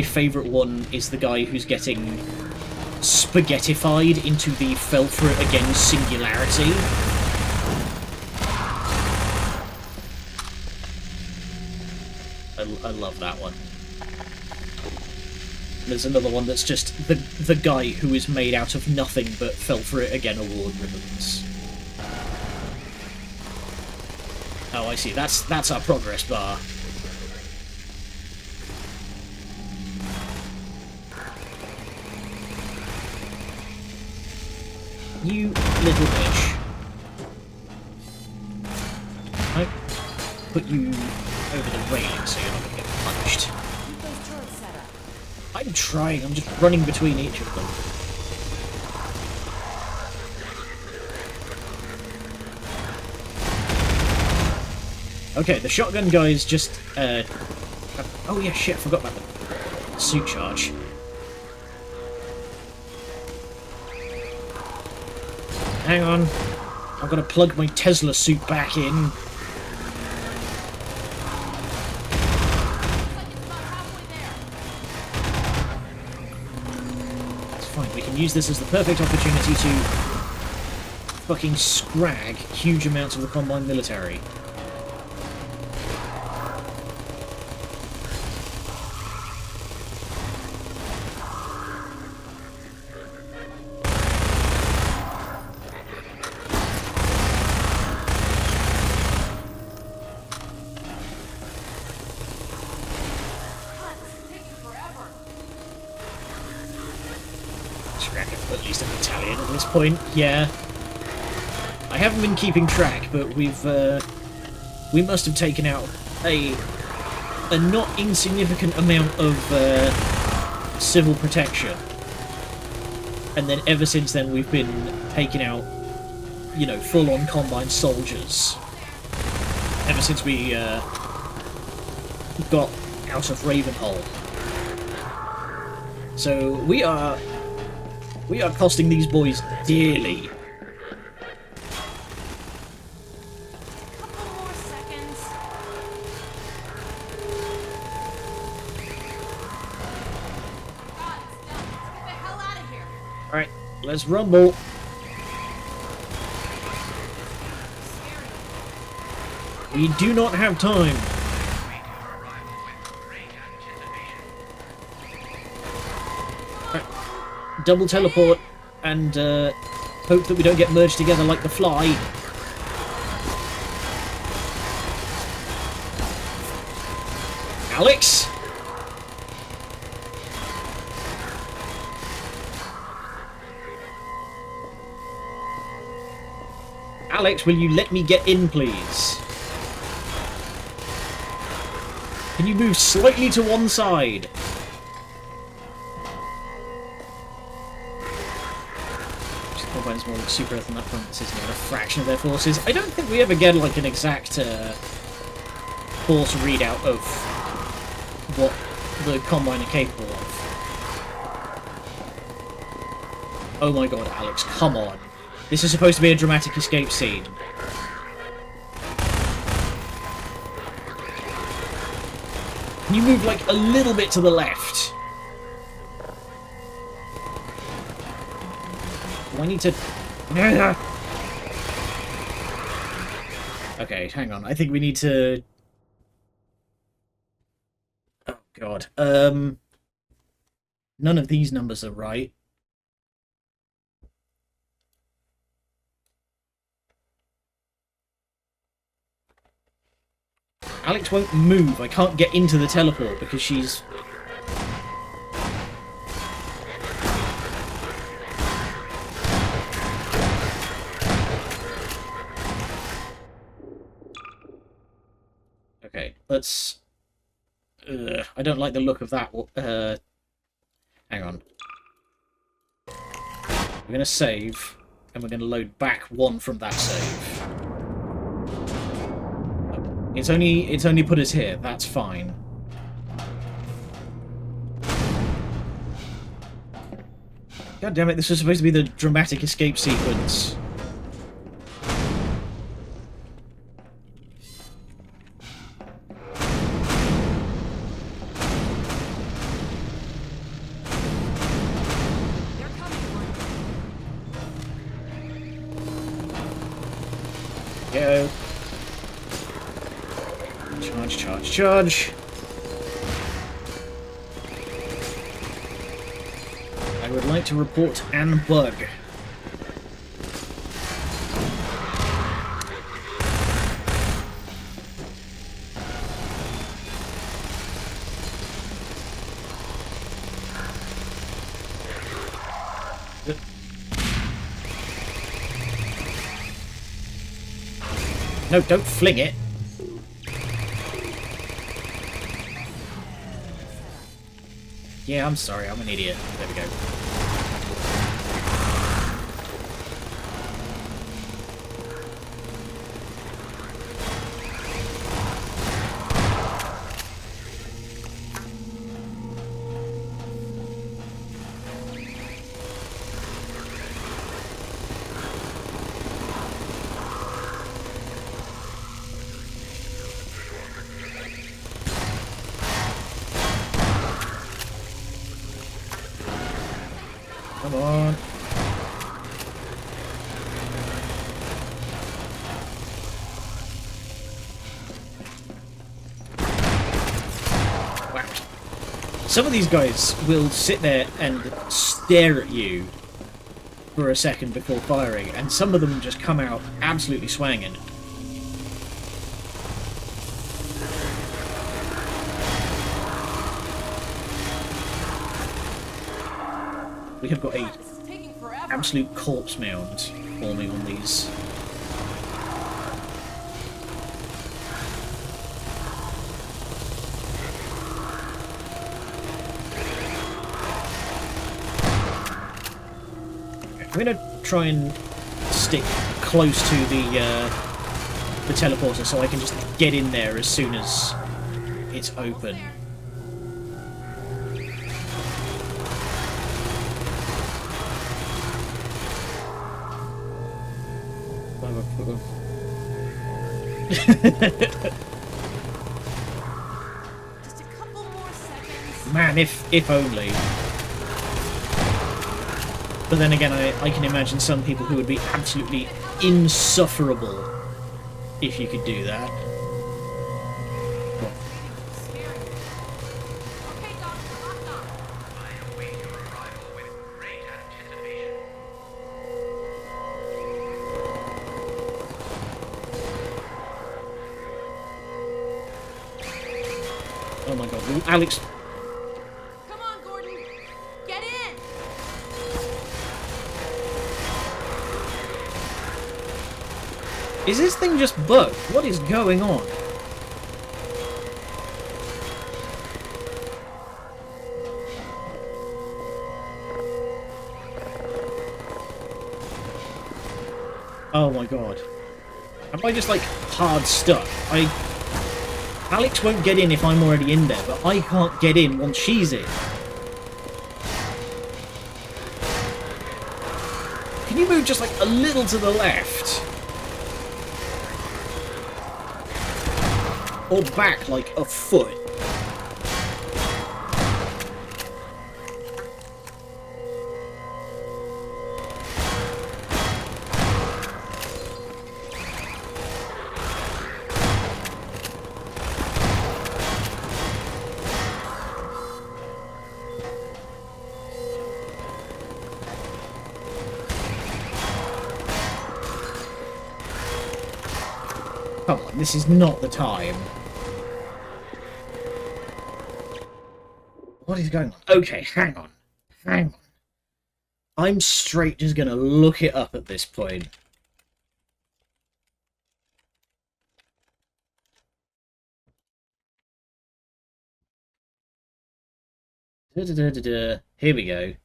favourite one is the guy who's getting spaghettified into the fell for it again singularity. I love that one. There's another one that's just the guy who is made out of nothing but fell for it again award ribbons. Oh, I see. That's our progress bar. You little bitch. I put you over the railing so you're not going to get punched. Keep those turrets set up. I'm trying, I'm just running between each of them. Okay, the shotgun guys just... oh yeah, shit, I forgot about the suit charge. Hang on. I've got to plug my Tesla suit back in. It's fine, we can use this as the perfect opportunity to fucking scrag huge amounts of the Combine military. At least a battalion at this point, yeah. I haven't been keeping track, but we must have taken out a not insignificant amount of civil protection. And then ever since then we've been taking out, you know, full-on Combine soldiers. Ever since we got out of Ravenholm. So we are costing these boys dearly. Couple more seconds. God, it's done. Let's get the hell out of here. Alright, let's rumble. We do not have time. Double teleport and hope that we don't get merged together like the fly. Alex? Alex, will you let me get in, please? Can you move slightly to one side? Combine's more like Super Earth than that front. This isn't even a fraction of their forces. I don't think we ever get like an exact force readout of what the Combine are capable of. Oh my god, Alex, come on. This is supposed to be a dramatic escape scene. Can you move like a little bit to the left? Do I need to... Okay, hang on. I think we need to... Oh, God. None of these numbers are right. Alex won't move. I can't get into the teleport because she's... Okay, let's... I don't like the look of that. Hang on. We're going to save, and we're going to load back one from that save. It's only put us here. That's fine. God damn it! This was supposed to be the dramatic escape sequence. Go. Charge, charge, charge. I would like to report an bug. No, don't fling it. Yeah, I'm sorry, I'm an idiot. There we go. Come on. Wow. Some of these guys will sit there and stare at you for a second before firing, and some of them just come out absolutely swanging. We have got a absolute corpse mound forming on these. I'm gonna try and stick close to the teleporter so I can just get in there as soon as it's open. Just a couple more seconds. Man, if only. But then again, I can imagine some people who would be absolutely insufferable if you could do that. Okay, Doctor, locked on. I await your arrival with great anticipation. Oh my god, Alex. Come on, Gordon. Get in. Is this thing just bugged? What is going on? Oh my god. Am I just like hard stuck? Alex won't get in if I'm already in there, but I can't get in once she's in. Can you move just like a little to the left? Or back like a foot? Come on, this is not the time. What is going on? Okay, hang on. Hang on. I'm straight just gonna look it up at this point. Here we go.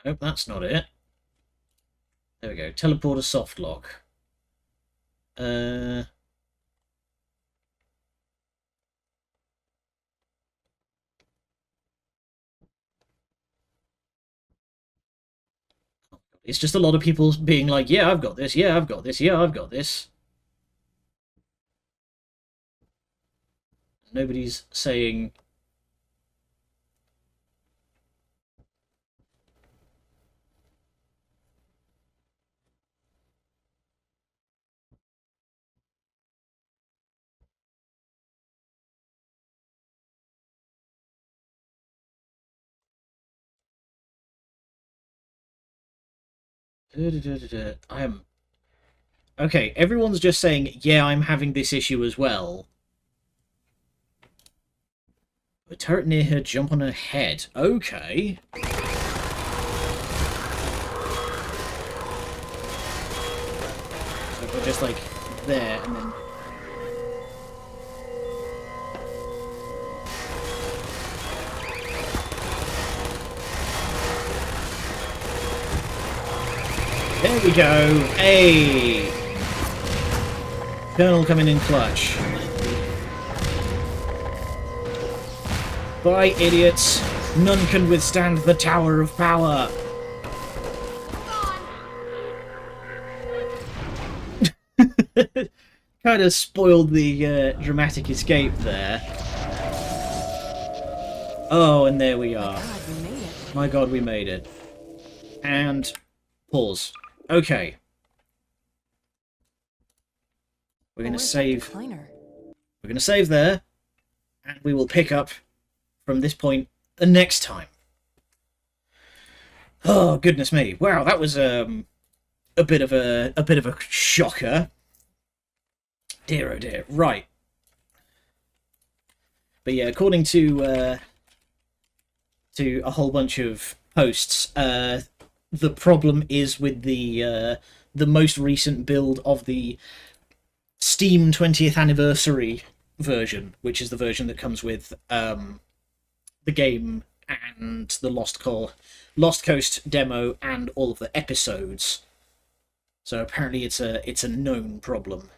Nope, that's not it. There we go. Teleporter soft lock. It's just a lot of people being like, yeah, I've got this, yeah, I've got this, yeah, I've got this. Nobody's saying... I am... Okay, everyone's just saying, yeah, I'm having this issue as well. A turret near her, jump on her head. Okay. So if we're just like there and then... There we go. Hey! Colonel coming in clutch. Goodbye, idiots. None can withstand the Tower of Power. Kind of spoiled the dramatic escape there. Oh, and there we are. My god, we made it. And pause. Okay. We're gonna save. We're gonna save there, and we will pick up from this point the next time. Oh goodness me! Wow, that was a bit of a shocker. Dear oh dear. Right. But yeah, according to a whole bunch of posts, the problem is with the most recent build of the Steam 20th anniversary version, which is the version that comes with the game and the Lost Coast demo and all of the episodes. So apparently it's a known problem.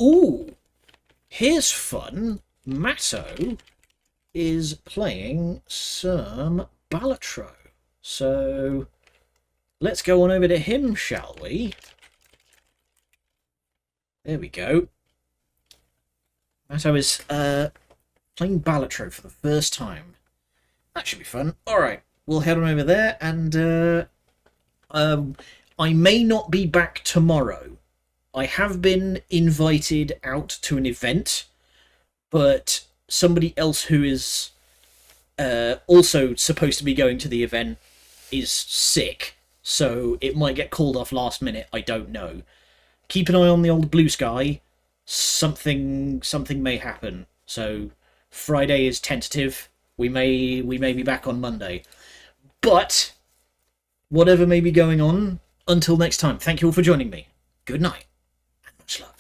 Ooh, here's fun. Matto is playing some Balatro. So let's go on over to him, shall we? There we go. Matto is playing Balatro for the first time. That should be fun. Alright, we'll head on over there, and I may not be back tomorrow. I have been invited out to an event, but somebody else who is also supposed to be going to the event is sick, so it might get called off last minute. I don't know. Keep an eye on the old blue sky. Something may happen. So Friday is tentative. We may be back on Monday. But whatever may be going on, until next time, thank you all for joining me. Good night, and much love.